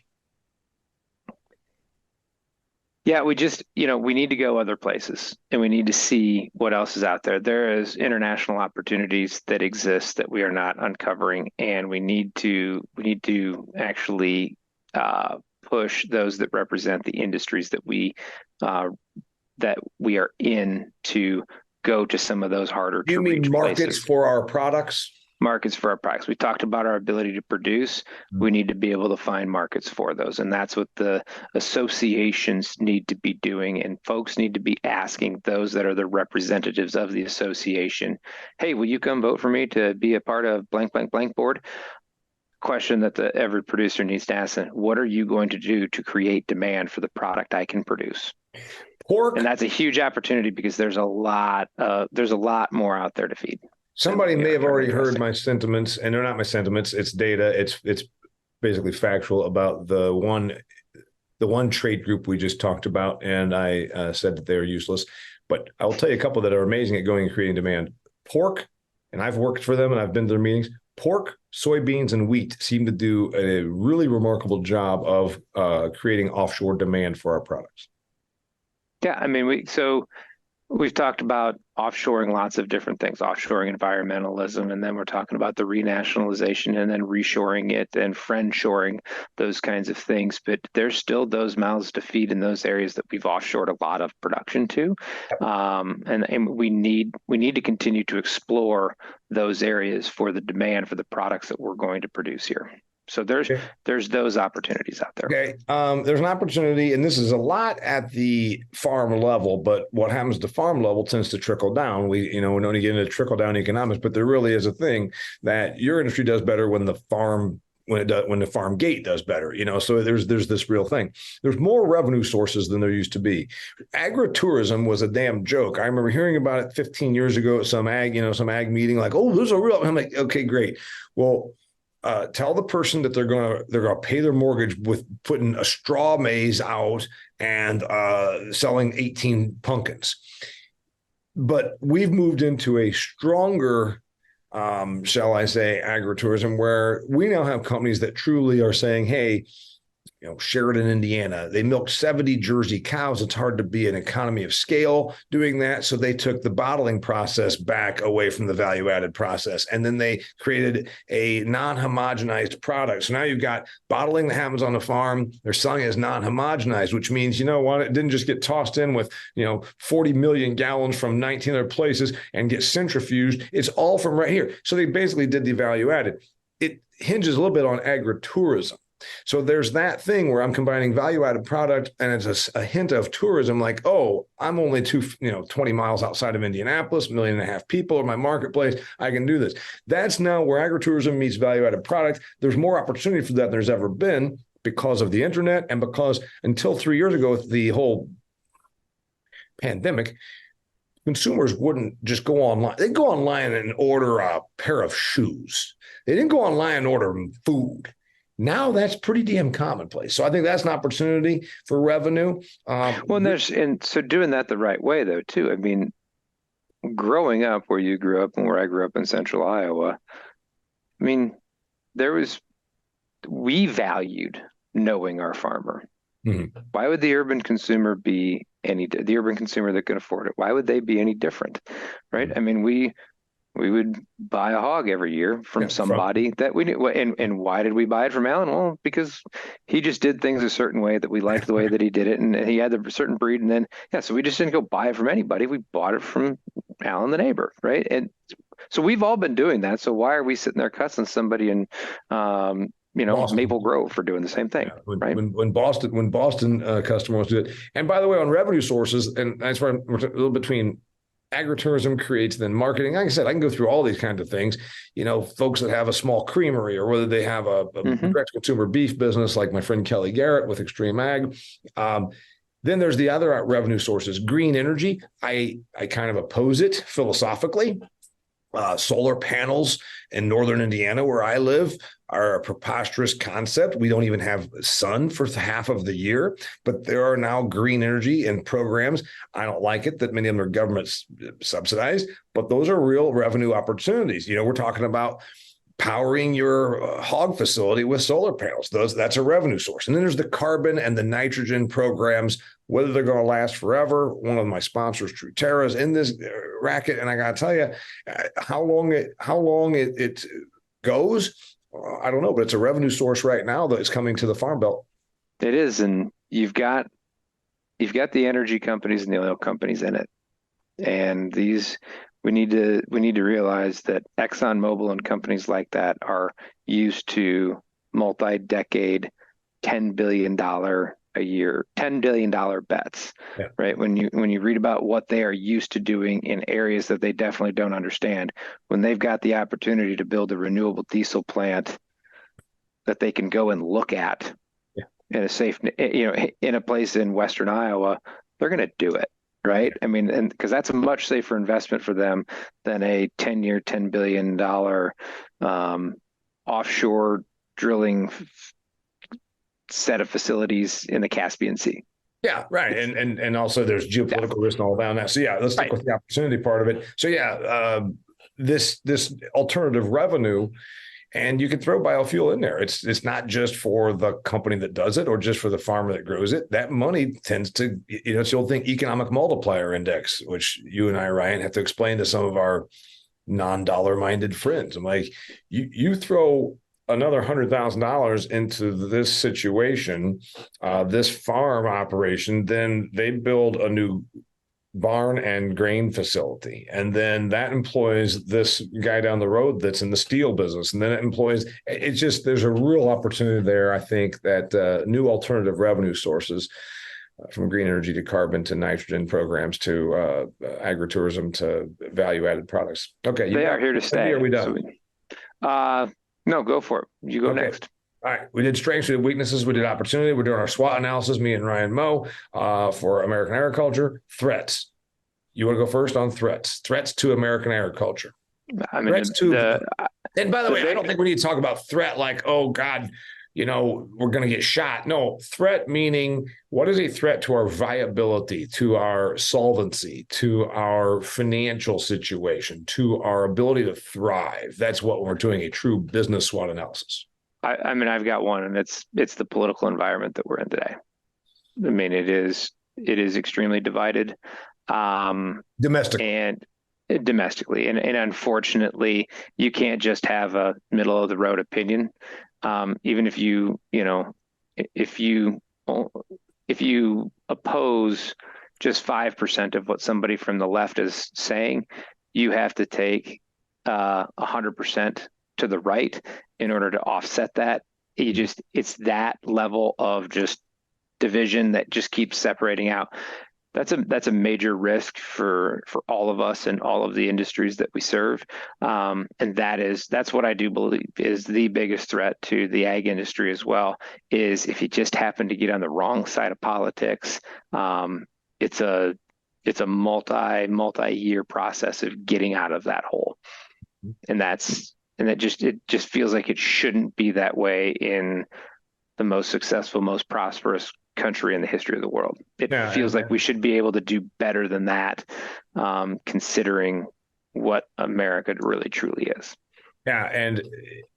Yeah, we need to go other places and we need to see what else is out there. There is international opportunities that exist that we are not uncovering, and we need to actually push those that represent the industries that we are in to go to some of those harder to reach places. You mean markets for our products? Markets for our products. We talked about our ability to produce. We need to be able to find markets for those. And that's what the associations need to be doing. And folks need to be asking those that are the representatives of the association, hey, will you come vote for me to be a part of blank, blank, blank board? Question that every producer needs to ask, what are you going to do to create demand for the product I can produce? Pork. And that's a huge opportunity because there's a lot more out there to feed. Somebody may have already heard my sentiments, and they're not my sentiments. It's data. It's basically factual about the one trade group we just talked about, and I said that they're useless. But I'll tell you a couple that are amazing at going and creating demand. Pork, and I've worked for them, and I've been to their meetings. Pork, soybeans, and wheat seem to do a really remarkable job of creating offshore demand for our products. Yeah, I mean, we've talked about offshoring lots of different things, offshoring environmentalism, and then we're talking about the renationalization and then reshoring it and friendshoring, those kinds of things. But there's still those mouths to feed in those areas that we've offshored a lot of production to. And we need to continue to explore those areas for the demand for the products that we're going to produce here. So there's those opportunities out there. Okay. There's an opportunity, and this is a lot at the farm level, but what happens at the farm level tends to trickle down. We don't get into trickle down economics, but there really is a thing that your industry does better when the farm gate does better, so there's this real thing. There's more revenue sources than there used to be. Agritourism was a damn joke. I remember hearing about it 15 years ago at some ag meeting, like, oh, there's a real, I'm like, okay, great. Well, tell the person that they're gonna pay their mortgage with putting a straw maize out and selling 18 pumpkins. But we've moved into a stronger, shall I say, agritourism, where we now have companies that truly are saying, hey, Sheridan, Indiana, they milked 70 Jersey cows. It's hard to be an economy of scale doing that. So they took the bottling process back away from the value-added process. And then they created a non-homogenized product. So now you've got bottling that happens on the farm. They're selling it as non-homogenized, which means, it didn't just get tossed in with, 40 million gallons from 19 other places and get centrifuged. It's all from right here. So they basically did the value-added. It hinges a little bit on agritourism. So there's that thing where I'm combining value-added product and it's a hint of tourism, like, oh, I'm only 20 miles outside of Indianapolis, 1.5 million people in my marketplace. I can do this. That's now where agritourism meets value-added product. There's more opportunity for that than there's ever been because of the internet and because until 3 years ago, with the whole pandemic, consumers wouldn't just go online. They'd go online and order a pair of shoes. They didn't go online and order food. Now that's pretty damn commonplace. So I think that's an opportunity for revenue. So doing that the right way, though, too. I mean, growing up where you grew up and where I grew up in central Iowa, I mean, we valued knowing our farmer. Mm-hmm. Why would the urban consumer the urban consumer that can afford it? Why would they be any different? Right. Mm-hmm. I mean, we would buy a hog every year from somebody that we knew. And why did we buy it from Alan? Well, because he just did things a certain way that we liked the way that he did it, and he had a certain breed. And then, so we just didn't go buy it from anybody. We bought it from Alan, the neighbor, right? And so we've all been doing that. So why are we sitting there cussing somebody in, Boston. Maple Grove for doing the same thing, right? When Boston customers do it. And by the way, on revenue sources, and that's where we're a little between agritourism creates then marketing. Like I said, I can go through all these kinds of things. Folks that have a small creamery, or whether they have a direct consumer beef business, like my friend Kelly Garrett with Extreme Ag. Then there's the other revenue sources, green energy. I kind of oppose it philosophically. Solar panels in northern Indiana, where I live, are a preposterous concept. We don't even have sun for half of the year, but there are now green energy and programs. I don't like it that many of them are government subsidized, but those are real revenue opportunities. We're talking about powering your hog facility with solar panels. That's a revenue source. And then there's the carbon and the nitrogen programs, whether they're going to last forever. One of my sponsors, Truterra, is in this racket. And I got to tell you, how long it goes, I don't know, but it's a revenue source right now that is coming to the Farm Belt. It is. And you've got the energy companies and the oil companies in it. And we need to realize that ExxonMobil and companies like that are used to multi-decade, $10 billion a year, $10 billion bets, right? When you read about what they are used to doing in areas that they definitely don't understand, when they've got the opportunity to build a renewable diesel plant that they can go and look at in a safe, in a place in Western Iowa, they're going to do it. Right. I mean, and because that's a much safer investment for them than a 10-year, $10 billion offshore drilling set of facilities in the Caspian Sea. Yeah, right. And also there's geopolitical risk and all that. Now, so let's stick with the opportunity part of it. So this alternative revenue. And you can throw biofuel in there. It's not just for the company that does it or just for the farmer that grows it. That money tends to, it's the old thing, economic multiplier index, which you and I, Ryan, have to explain to some of our non-dollar minded friends. I'm like, you throw another $100,000 into this situation, this farm operation, then they build a new barn and grain facility, and then that employs this guy down the road that's in the steel business, and then it employs, there's a real opportunity there. I think that new alternative revenue sources, from green energy to carbon to nitrogen programs to agritourism to value-added products. Okay, they are here to stay. Are we done? No, go for it. You go next. All right. We did strengths, we did weaknesses, we did opportunity. We're doing our SWOT analysis, me and Ryan Moe, for American agriculture. Threats. You want to go first on threats? Threats to American agriculture. I mean, and by the way, I don't think we need to talk about threat like, oh God, we're going to get shot. No, threat meaning, what is a threat to our viability, to our solvency, to our financial situation, to our ability to thrive? That's what we're doing, a true business SWOT analysis. I mean, I've got one, and it's the political environment that we're in today. I mean, it is extremely divided, domestically, and unfortunately, you can't just have a middle of the road opinion. Even if you oppose just 5% of what somebody from the left is saying, you have to take 100% to the right in order to offset that. It's that level of just division that just keeps separating out. That's a major risk for all of us and all of the industries that we serve. And that's what I do believe is the biggest threat to the ag industry as well, is if you just happen to get on the wrong side of politics, it's a multi-year process of getting out of that hole. And it just feels like it shouldn't be that way in the most successful, most prosperous country in the history of the world. It feels like we should be able to do better than that, considering what America really truly is. Yeah, and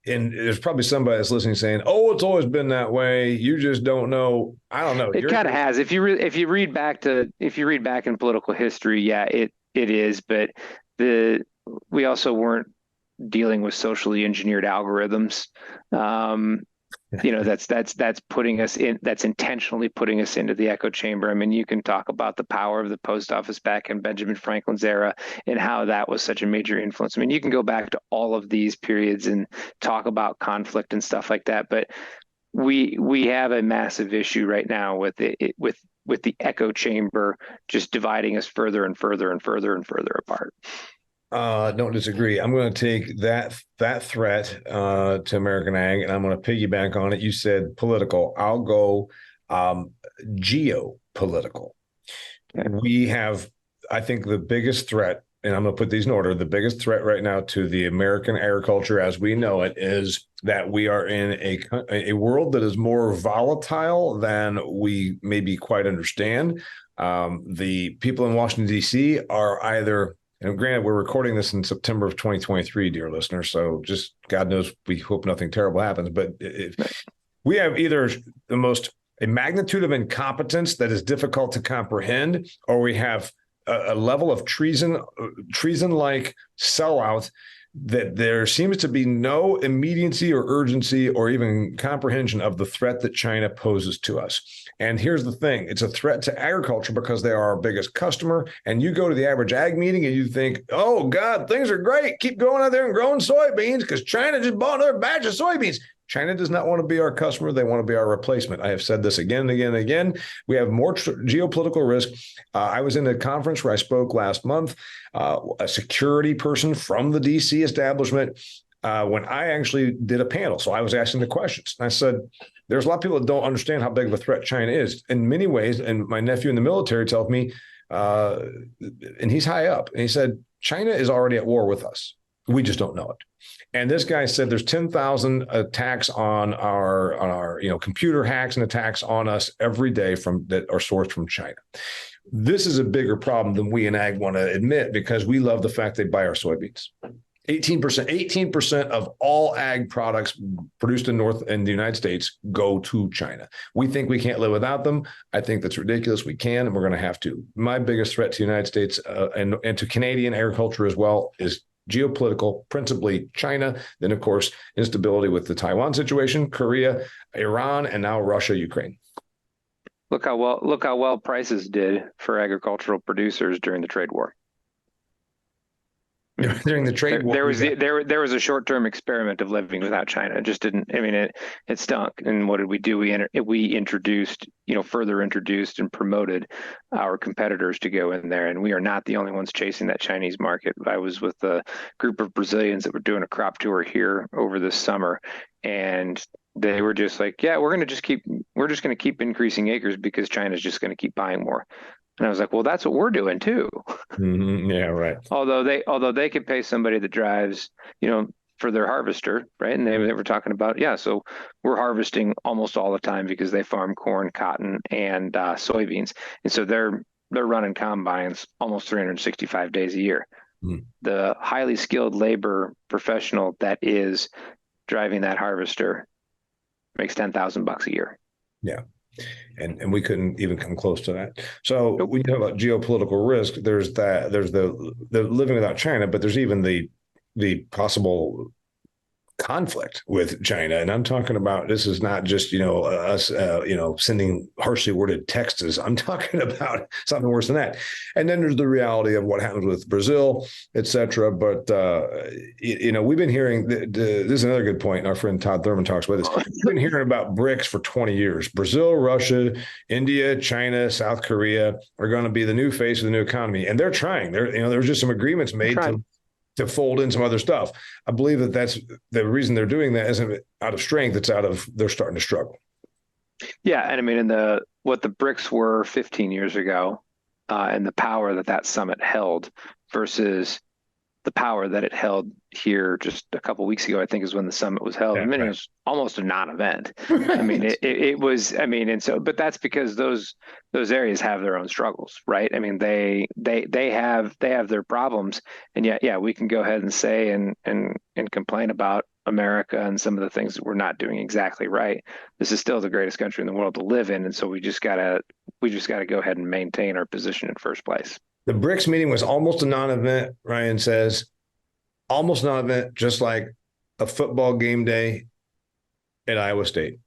there's probably somebody that's listening saying, "Oh, it's always been that way. You just don't know." I don't know. It kind of has. If you read back in political history, it is. But we also weren't dealing with socially engineered algorithms. That's putting us in, that's intentionally putting us into the echo chamber. I mean, you can talk about the power of the post office back in Benjamin Franklin's era and how that was such a major influence. I mean, you can go back to all of these periods and talk about conflict and stuff like that, but we have a massive issue right now with the echo chamber just dividing us further and further and further and further apart. Don't disagree. I'm going to take that threat to American ag, and I'm going to piggyback on it. You said political. I'll go geopolitical. Okay. We have, I think, the biggest threat, and I'm going to put these in order. The biggest threat right now to the American agriculture as we know it is that we are in a world that is more volatile than we maybe quite understand. The people in Washington, D.C. are either, and granted, we're recording this in September of 2023, dear listeners, so just God knows we hope nothing terrible happens. But if we have either a magnitude of incompetence that is difficult to comprehend, or we have a level of treason-like sellout that there seems to be no immediacy or urgency or even comprehension of the threat that China poses to us. And here's the thing. It's a threat to agriculture because they are our biggest customer. And you go to the average ag meeting and you think, oh, God, things are great. Keep going out there and growing soybeans because China just bought another batch of soybeans. China does not want to be our customer. They want to be our replacement. I have said this again and again and again. We have more geopolitical risk. I was in a conference where I spoke last month, a security person from the DC establishment, when I actually did a panel. So I was asking the questions. I said, there's a lot of people that don't understand how big of a threat China is in many ways. And my nephew in the military tells me, and he's high up, and he said, China is already at war with us. We just don't know it. And this guy said there's 10,000 attacks on our computer hacks and attacks on us every day that are sourced from China. This is a bigger problem than we in ag want to admit because we love the fact they buy our soybeans. 18% of all ag products produced in the United States go to China. We think we can't live without them. I think that's ridiculous. We can, and we're going to have to. My biggest threat to the United States and to Canadian agriculture as well is geopolitical, principally China, then of course instability with the Taiwan situation, Korea, Iran, and now Russia, Ukraine. Look how well prices did for agricultural producers during the trade war. During the trade war, there was a short-term experiment of living without China. It just didn't. I mean, it stunk. And what did we do? We introduced, further introduced and promoted our competitors to go in there. And we are not the only ones chasing that Chinese market. I was with a group of Brazilians that were doing a crop tour here over this summer, and they were just like, "Yeah, we're just going to keep increasing acres because China's just going to keep buying more." And I was like, well, that's what we're doing too. Mm-hmm. Yeah, right. Although they could pay somebody that drives, for their harvester, right? And they were talking about, so we're harvesting almost all the time because they farm corn, cotton, and soybeans. And so they're running combines almost 365 days a year. Mm. The highly skilled labor professional that is driving that harvester makes $10,000 a year. Yeah. And we couldn't even come close to that. So when you talk about geopolitical risk, there's the living without China, but there's even the possible conflict with China. And I'm talking about, this is not just, us, sending harshly worded texts. I'm talking about something worse than that. And then there's the reality of what happens with Brazil, et cetera. But, we've been hearing, this is another good point. Our friend Todd Thurman talks about this. We've been hearing about BRICS for 20 years. Brazil, Russia, India, China, South Korea are going to be the new face of the new economy. And they're trying. There's just some agreements made to fold in some other stuff. I believe that's the reason they're doing that isn't out of strength. It's out of they're starting to struggle. Yeah. And I mean, what the BRICS were 15 years ago and the power that summit held versus the power that it held here just a couple of weeks ago, I think is when the summit was held. Yeah, I mean, right. It was almost a non-event. I mean, it was, and so, but that's because those areas have their own struggles, right? I mean, they have their problems, and yet, we can go ahead and say and complain about America and some of the things that we're not doing exactly right. This is still the greatest country in the world to live in, and so we just gotta go ahead and maintain our position in first place. The BRICS meeting was almost a non-event, Ryan says. almost non-event, just like a football game day at Iowa State.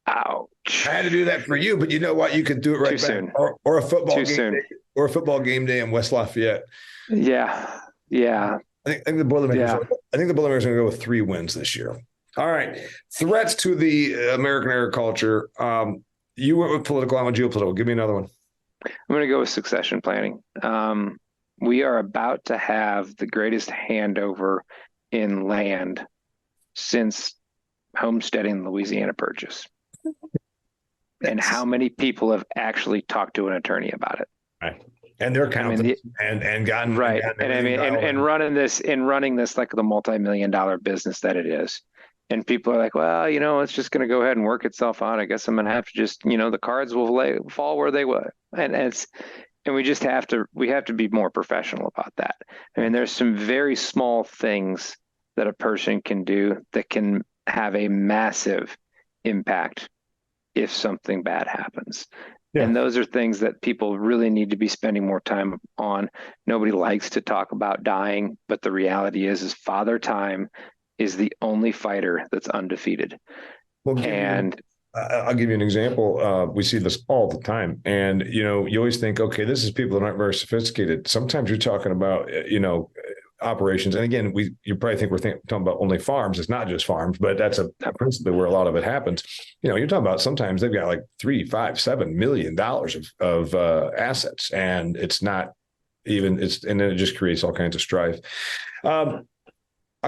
Ouch. I had to do that for you, but you know what? You could do it right Too back. soon. Or a football Too game soon. day, or a football game day in West Lafayette. Yeah. Yeah. I think the Boilermakers. Yeah. I think the Boilermakers are going to go with 3 wins this year. All right, threats to the American agriculture. You went with political. I went geopolitical. Give me another one. I'm going to go with succession planning. We are about to have the greatest handover in land since homesteading Louisiana Purchase. And how many people have actually talked to an attorney about it? Right. And their accountants and gotten right. And running this like the multi-million-dollar business that it is. And people are like, well, it's just going to go ahead and work itself out. I guess I'm going to have to just, the cards will fall where they will. And we just have to be more professional about that. I mean, there's some very small things that a person can do that can have a massive impact if something bad happens. Yeah. And those are things that people really need to be spending more time on. Nobody likes to talk about dying, but the reality is Father Time is the only fighter that's undefeated. Well, I'll give you an example. We see this all the time. And, you always think, okay, this is people that aren't very sophisticated. Sometimes you're talking about, operations. And again, you probably think we're talking about only farms. It's not just farms, but that's principally where a lot of it happens. You're talking about sometimes they've got like $3, $5, $7 million of assets, and it's not even, and then it just creates all kinds of strife. I'll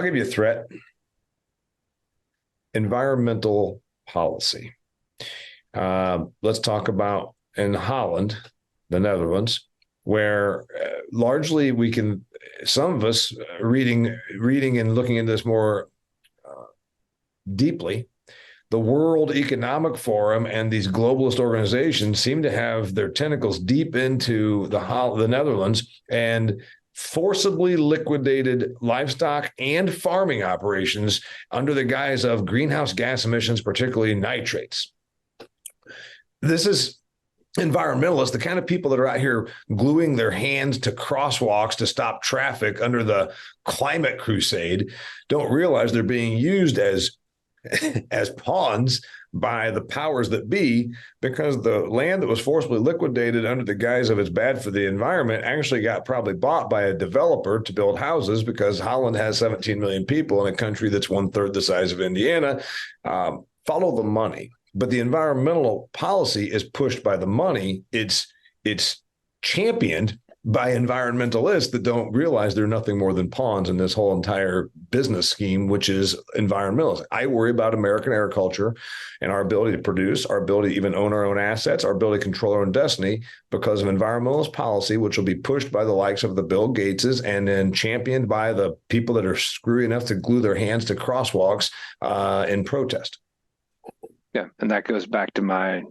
give you a threat. Environmental policy. Let's talk about in Holland, the Netherlands, where largely some of us reading and looking into this more deeply, the World Economic Forum and these globalist organizations seem to have their tentacles deep into the Netherlands and forcibly liquidated livestock and farming operations under the guise of greenhouse gas emissions, particularly nitrates. This is environmentalists, the kind of people that are out here gluing their hands to crosswalks to stop traffic under the climate crusade, don't realize they're being used as pawns by the powers that be, because the land that was forcibly liquidated under the guise of it's bad for the environment actually got probably bought by a developer to build houses, because Holland has 17 million people in a country that's 1/3 the size of Indiana. Follow the money. But the environmental policy is pushed by the money. It's championed by environmentalists that don't realize they're nothing more than pawns in this whole entire business scheme, which is environmentalism. I worry about American agriculture and our ability to produce, our ability to even own our own assets, our ability to control our own destiny because of environmentalist policy, which will be pushed by the likes of the Bill Gateses and then championed by the people that are screwy enough to glue their hands to crosswalks in protest. Yeah, and that goes back to my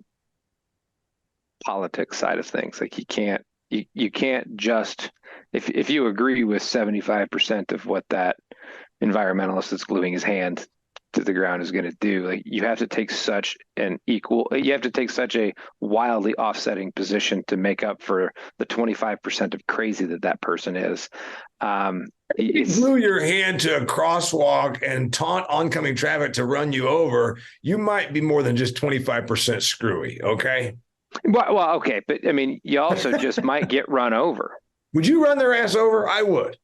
politics side of things. Like you can't just, if you agree with 75% of what that environmentalist that's gluing his hand to the ground is going to do, like you have to take such a wildly offsetting position to make up for the 25% of crazy that person is. You glue your hand to a crosswalk and taunt oncoming traffic to run you over, you might be more than just 25% screwy, okay? Well, okay, but I mean, you also just might get run over. Would you run their ass over? I would.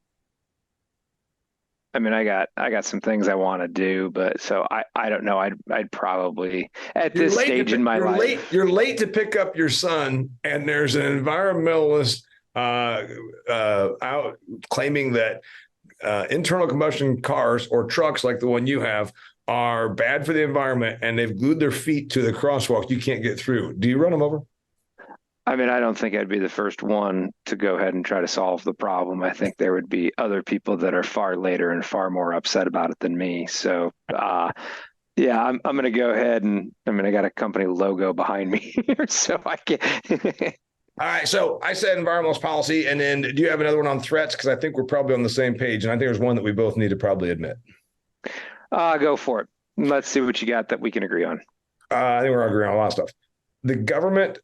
I mean, I got some things I want to do, but so I don't know. I'd probably at this stage in my life. You're late to pick up your son, and there's an environmentalist out claiming that internal combustion cars or trucks like the one you have are bad for the environment, and they've glued their feet to the crosswalk. You can't get through. Do you run them over? I mean, I don't think I'd be the first one to go ahead and try to solve the problem. I think there would be other people that are far later and far more upset about it than me. So, yeah, I'm going to go ahead and I got a company logo behind me here, so I can. All right. So I said environmental policy, and then do you have another one on threats? Because I think we're probably on the same page, and I think there's one that we both need to probably admit. Go for it. Let's see what you got that we can agree on. I think we're agreeing on a lot of stuff. The government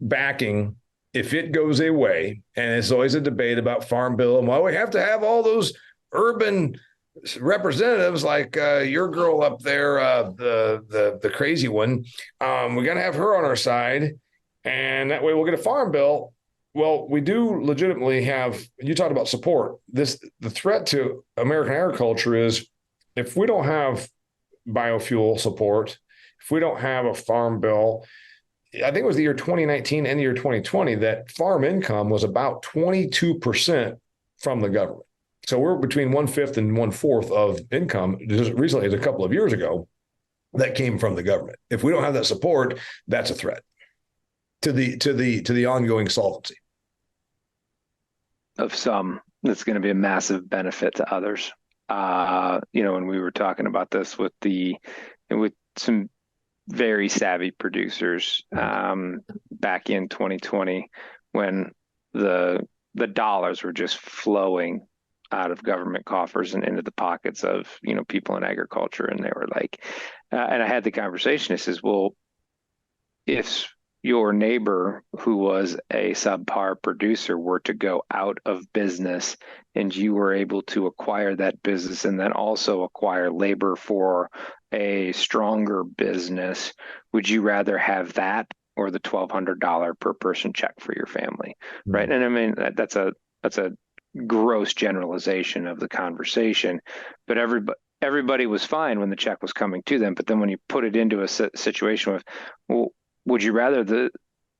backing if it goes away, and it's always a debate about Farm Bill and why we have to have all those urban representatives like your girl up there, the crazy one. We're gonna have her on our side, and that way we'll get a farm bill. Well, we do legitimately have. You talked about support. The threat to American agriculture is if we don't have biofuel support, if we don't have a farm bill. I think it was the year 2019 and the year 2020 that farm income was about 22% from the government. So we're between 1/5 and 1/4 of income just recently, a couple of years ago, that came from the government. If we don't have that support, that's a threat to the ongoing solvency of some. That's going to be a massive benefit to others. When we were talking about this with some very savvy producers back in 2020, when the dollars were just flowing out of government coffers and into the pockets of people in agriculture, and they were like, and I had the conversation. I says, well, if your neighbor who was a subpar producer were to go out of business and you were able to acquire that business and then also acquire labor for a stronger business, would you rather have that or the $1,200 per person check for your family? Mm-hmm. Right. And I mean, that's a gross generalization of the conversation, but everybody was fine when the check was coming to them. But then when you put it into a situation with, well, would you rather the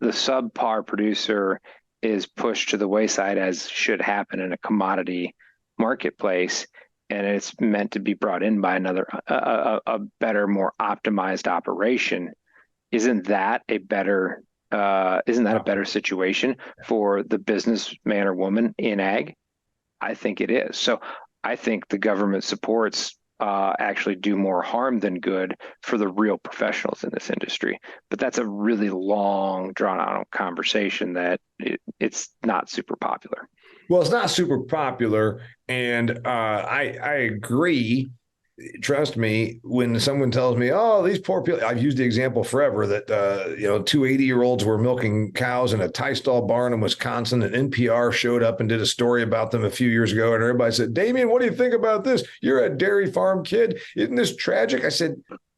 subpar producer is pushed to the wayside, as should happen in a commodity marketplace, and it's meant to be brought in by a better, more optimized operation? Isn't that a better situation for the businessman or woman in ag? I think it is. So I think the government supports actually do more harm than good for the real professionals in this industry. But that's a really long, drawn-out conversation that it's not super popular. Well, it's not super popular, and I agree. Trust me, when someone tells me, oh, these poor people, I've used the example forever that, 2 80-year-olds were milking cows in a tie stall barn in Wisconsin, and NPR showed up and did a story about them a few years ago. And everybody said, Damian, what do you think about this? You're a dairy farm kid. Isn't this tragic? I said,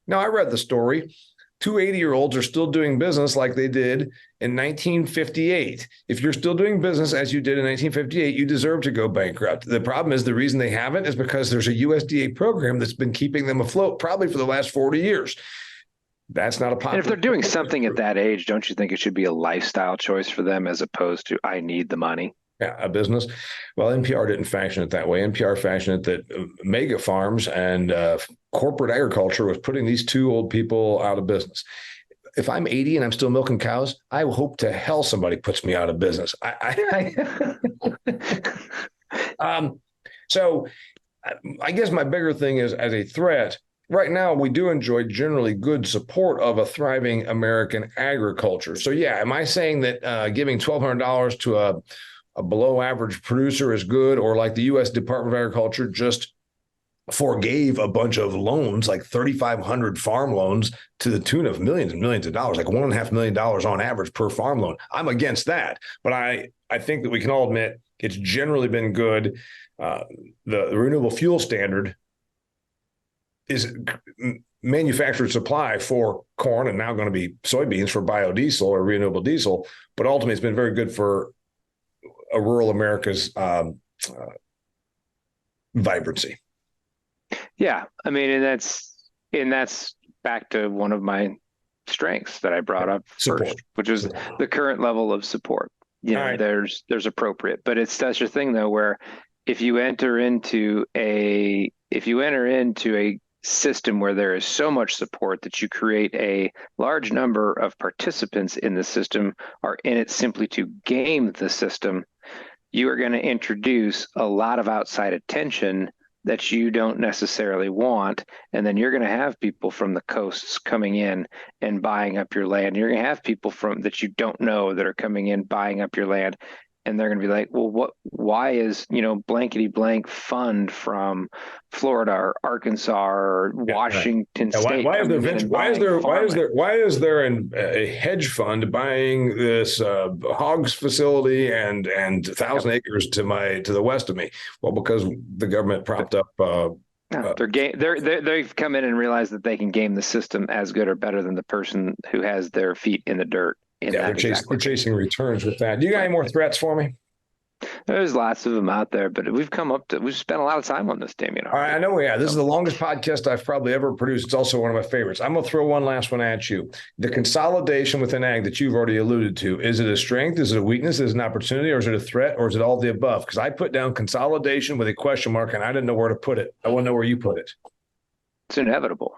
no, I read the story. 2 80-year-olds are still doing business like they did in 1958. If you're still doing business as you did in 1958, you deserve to go bankrupt. The problem is the reason they haven't is because there's a USDA program that's been keeping them afloat probably for the last 40 years. That's not a popular. And if they're doing something at that age, don't you think it should be a lifestyle choice for them as opposed to I need the money? Yeah, a business. Well, NPR didn't fashion it that way. NPR fashioned it that mega farms and corporate agriculture was putting these 2 old people out of business. If I'm 80 and I'm still milking cows, I hope to hell somebody puts me out of business. So I guess my bigger thing is, as a threat, right now we do enjoy generally good support of a thriving American agriculture. So yeah, am I saying that giving $1,200 to a below average producer is good, or like the U.S. Department of Agriculture just forgave a bunch of loans, like 3,500 farm loans to the tune of millions and millions of dollars, like $1.5 million on average per farm loan? I'm against that, but I think that we can all admit it's generally been good. The renewable fuel standard is manufactured supply for corn and now going to be soybeans for biodiesel or renewable diesel, but ultimately it's been very good for rural America's vibrancy. Yeah, I mean, and that's back to one of my strengths that I brought up first, which is the current level of support. Right. There's appropriate, but it's such a thing though, where if you enter into a system where there is so much support that you create a large number of participants in the system are in it simply to game the system, you are going to introduce a lot of outside attention that you don't necessarily want. And then you're going to have people from the coasts coming in and buying up your land. You're going to have people that you don't know that are coming in, buying up your land. and they're going to be like, well, why is, blankety blank fund from Florida or Arkansas or Washington State why is there coming in and why is buying there farmland? why is there a hedge fund buying this hogs facility and Yep. 1,000 acres to the west of me? Well, because the government propped up Yeah, they've come in and realized that they can game the system as good or better than the person who has their feet in the dirt in that exact they're location. chasing returns with that. Do you got any more threats for me? There's lots of them out there, but we've spent a lot of time on this, Damian. All right, I know we have. This is the longest podcast I've probably ever produced. It's also one of my favorites. I'm going to throw one last one at you. The consolidation within ag that you've already alluded to, is it a strength? Is it a weakness? Is it an opportunity? Or is it a threat? Or is it all the above? Because I put down consolidation with a question mark, and I didn't know where to put it. I want to know where you put it. It's inevitable.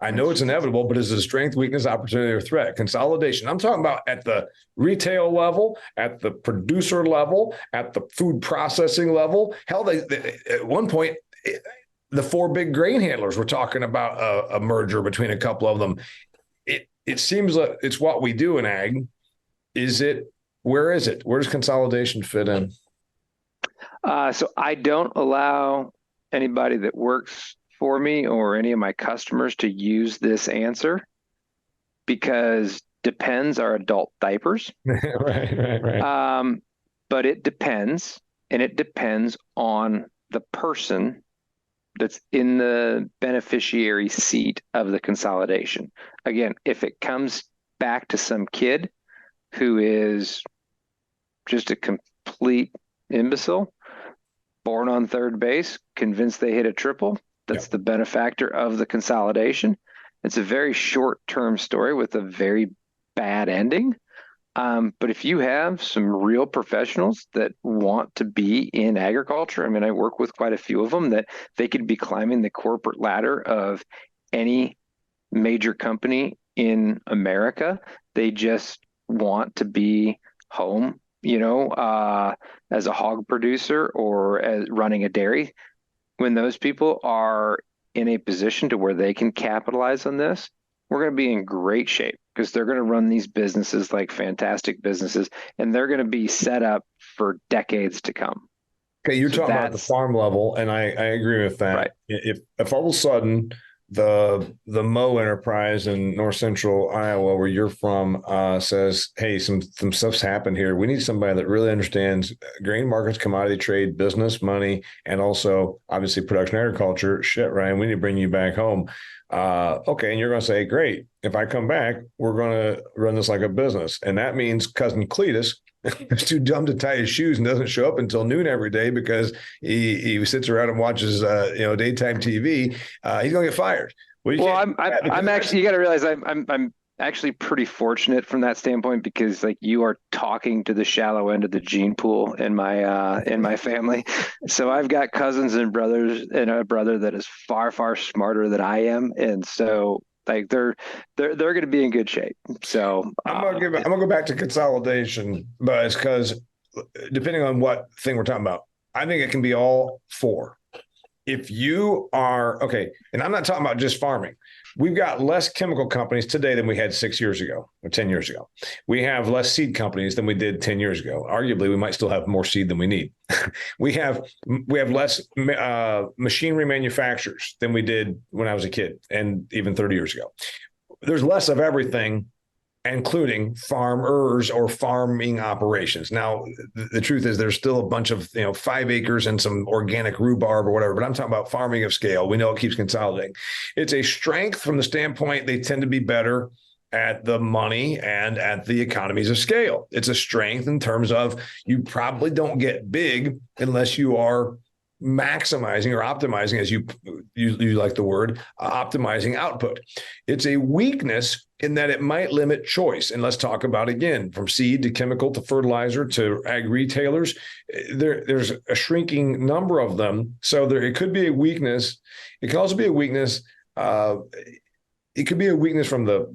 I know it's inevitable, but is it a strength, weakness, opportunity, or threat? Consolidation. I'm talking about at the retail level, at the producer level, at the food processing level. Hell, they at one point, the four big grain handlers were talking about a merger between a couple of them. It seems like it's what we do in ag. Where is it? Where does consolidation fit in? So I don't allow anybody that works for me or any of my customers to use this answer, because depends are adult diapers. Right. But it depends, and it depends on the person that's in the beneficiary seat of the consolidation. Again, if it comes back to some kid who is just a complete imbecile, born on third base, convinced they hit a triple, that's the benefactor of the consolidation. It's a very short-term story with a very bad ending. But if you have some real professionals that want to be in agriculture, I mean, I work with quite a few of them, that they could be climbing the corporate ladder of any major company in America. They just want to be home, as a hog producer or as running a dairy. When those people are in a position to where they can capitalize on this, we're going to be in great shape, because they're going to run these businesses like fantastic businesses, and they're going to be set up for decades to come. Okay, you're talking about the farm level, and I agree with that. Right. If all of a sudden the Moe enterprise in north central Iowa, where you're from, says, hey, some stuff's happened here. We need somebody that really understands grain markets, commodity trade, business, money, and also obviously production agriculture. Shit, Ryan, we need to bring you back home. Okay, and you're going to say, great. If I come back, we're going to run this like a business. And that means cousin Cletus is too dumb to tie his shoes and doesn't show up until noon every day because he sits around and watches daytime TV. He's going to get fired. I'm actually, you got to realize I'm actually pretty fortunate from that standpoint, because like you are talking to the shallow end of the gene pool in my family. So I've got cousins and brothers, and a brother that is far, far smarter than I am. And so like they're going to be in good shape. So I'm gonna go back to consolidation, but it's because depending on what thing we're talking about, I think it can be all four. If you are okay, and I'm not talking about just farming. We've got less chemical companies today than we had 6 years ago or 10 years ago. We have less seed companies than we did 10 years ago. Arguably, we might still have more seed than we need. we have less machinery manufacturers than we did when I was a kid and even 30 years ago. There's less of everything, including farmers or farming operations. Now, the truth is there's still a bunch of, 5 acres and some organic rhubarb or whatever, but I'm talking about farming of scale. We know it keeps consolidating. It's a strength from the standpoint they tend to be better at the money and at the economies of scale. It's a strength in terms of you probably don't get big unless you are maximizing or optimizing, as you like the word, optimizing output. It's a weakness in that it might limit choice. And let's talk about, again, from seed to chemical to fertilizer to ag retailers, there's a shrinking number of them. So it could be a weakness. It can also be a weakness. It could be a weakness from the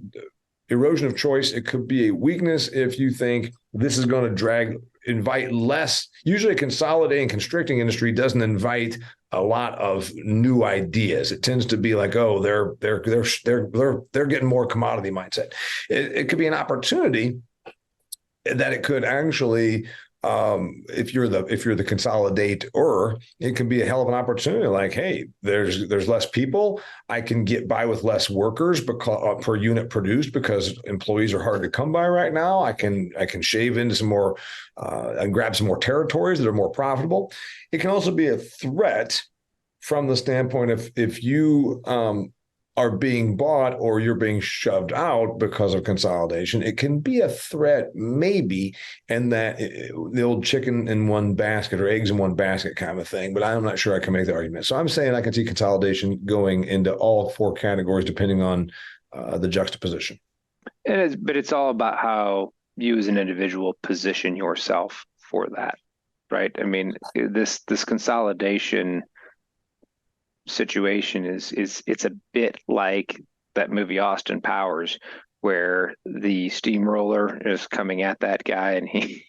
erosion of choice. It could be a weakness if you think this is going to invite less. Usually a consolidating, constricting industry doesn't invite a lot of new ideas. It tends to be like, oh, they're getting more commodity mindset. It could be an opportunity that it could actually if you're the consolidator, it can be a hell of an opportunity. Like, hey, there's less people. I can get by with less workers because per unit produced, because employees are hard to come by right now. I can shave into some more and grab some more territories that are more profitable. It can also be a threat from the standpoint of if you are being bought or you're being shoved out because of consolidation, it can be a threat maybe, and that the old chicken in one basket or eggs in one basket kind of thing, but I'm not sure I can make the argument. So I'm saying I can see consolidation going into all four categories depending on the juxtaposition. But it's all about how you as an individual position yourself for that, right? I mean, this consolidation situation it's a bit like that movie Austin Powers, where the steamroller is coming at that guy and he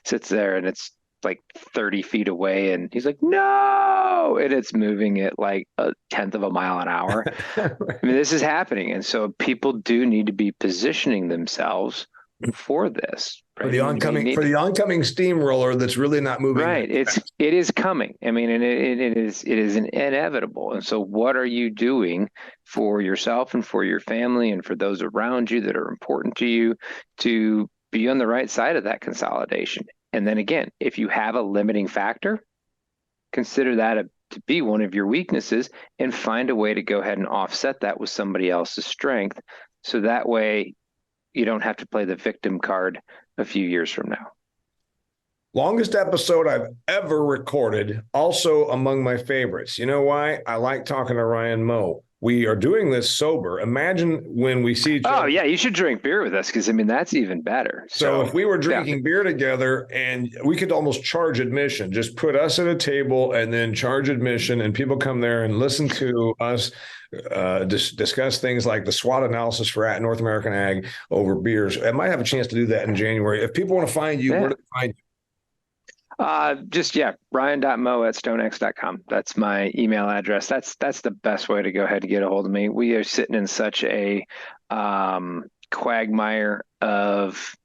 sits there and it's like 30 feet away and he's like, no, and it's moving at like 1/10 of a mile an hour. I mean, this is happening, and so people do need to be positioning themselves for this, right? For the oncoming steamroller that's really not moving. Right. It is coming. I mean, and it is inevitable. And so what are you doing for yourself and for your family and for those around you that are important to you to be on the right side of that consolidation? And then again, if you have a limiting factor, consider that to be one of your weaknesses and find a way to go ahead and offset that with somebody else's strength. So that way you don't have to play the victim card a few years from now. Longest episode I've ever recorded, also among my favorites. You know why? I like talking to Ryan Moe. We are doing this sober. Imagine when we see each other. Oh, yeah, you should drink beer with us, because, I mean, that's even better. So if we were drinking beer together, and we could almost charge admission, just put us at a table and then charge admission, and people come there and listen to us discuss things like the SWOT analysis for North American Ag over beers. I might have a chance to do that in January. If people want to find you, where do they find you? Ryan.moe@stonex.com. That's my email address. That's the best way to go ahead and get a hold of me. We are sitting in such a quagmire of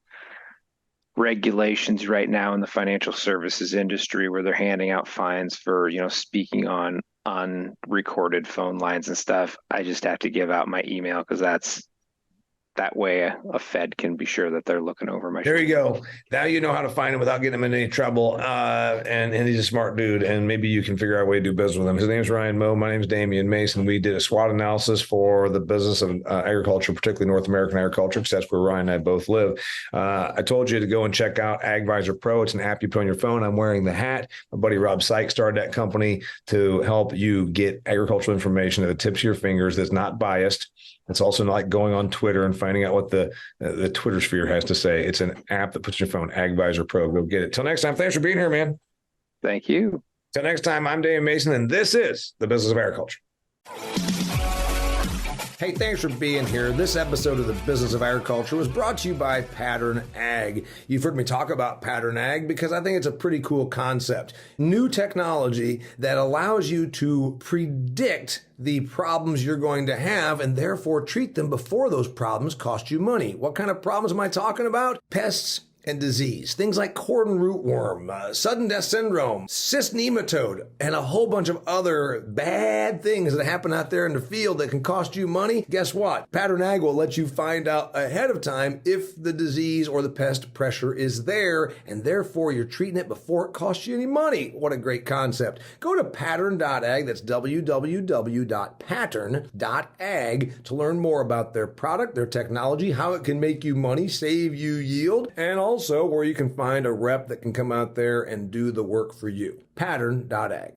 regulations right now in the financial services industry, where they're handing out fines for, speaking on recorded phone lines and stuff. I just have to give out my email, because that way a Fed can be sure that they're looking over my There you go. Now you know how to find him without getting him in any trouble. And he's a smart dude, and maybe you can figure out a way to do business with him. His name's Ryan Moe. My name's Damian Mason. We did a SWOT analysis for the business of agriculture, particularly North American agriculture, because that's where Ryan and I both live. I told you to go and check out AgVisor Pro. It's an app you put on your phone. I'm wearing the hat. My buddy Rob Sykes started that company to help you get agricultural information at the tips of your fingers that's not biased. It's also not like going on Twitter and finding out what the Twitter sphere has to say. It's an app that puts your phone, AgVisor Pro. Go get it. Till next time, thanks for being here, man. Thank you. Till next time, I'm Damian Mason, and this is The Business of Agriculture. Hey, thanks for being here. This episode of The Business of Agriculture was brought to you by Pattern Ag. You've heard me talk about Pattern Ag because I think it's a pretty cool concept. New technology that allows you to predict the problems you're going to have and therefore treat them before those problems cost you money. What kind of problems am I talking about? Pests and disease. Things like cordon rootworm, sudden death syndrome, cyst nematode, and a whole bunch of other bad things that happen out there in the field that can cost you money. Guess what? Pattern Ag will let you find out ahead of time if the disease or the pest pressure is there, and therefore you're treating it before it costs you any money. What a great concept. Go to pattern.ag, that's www.pattern.ag, to learn more about their product, their technology, how it can make you money, save you yield, and also where you can find a rep that can come out there and do the work for you. Pattern.ag.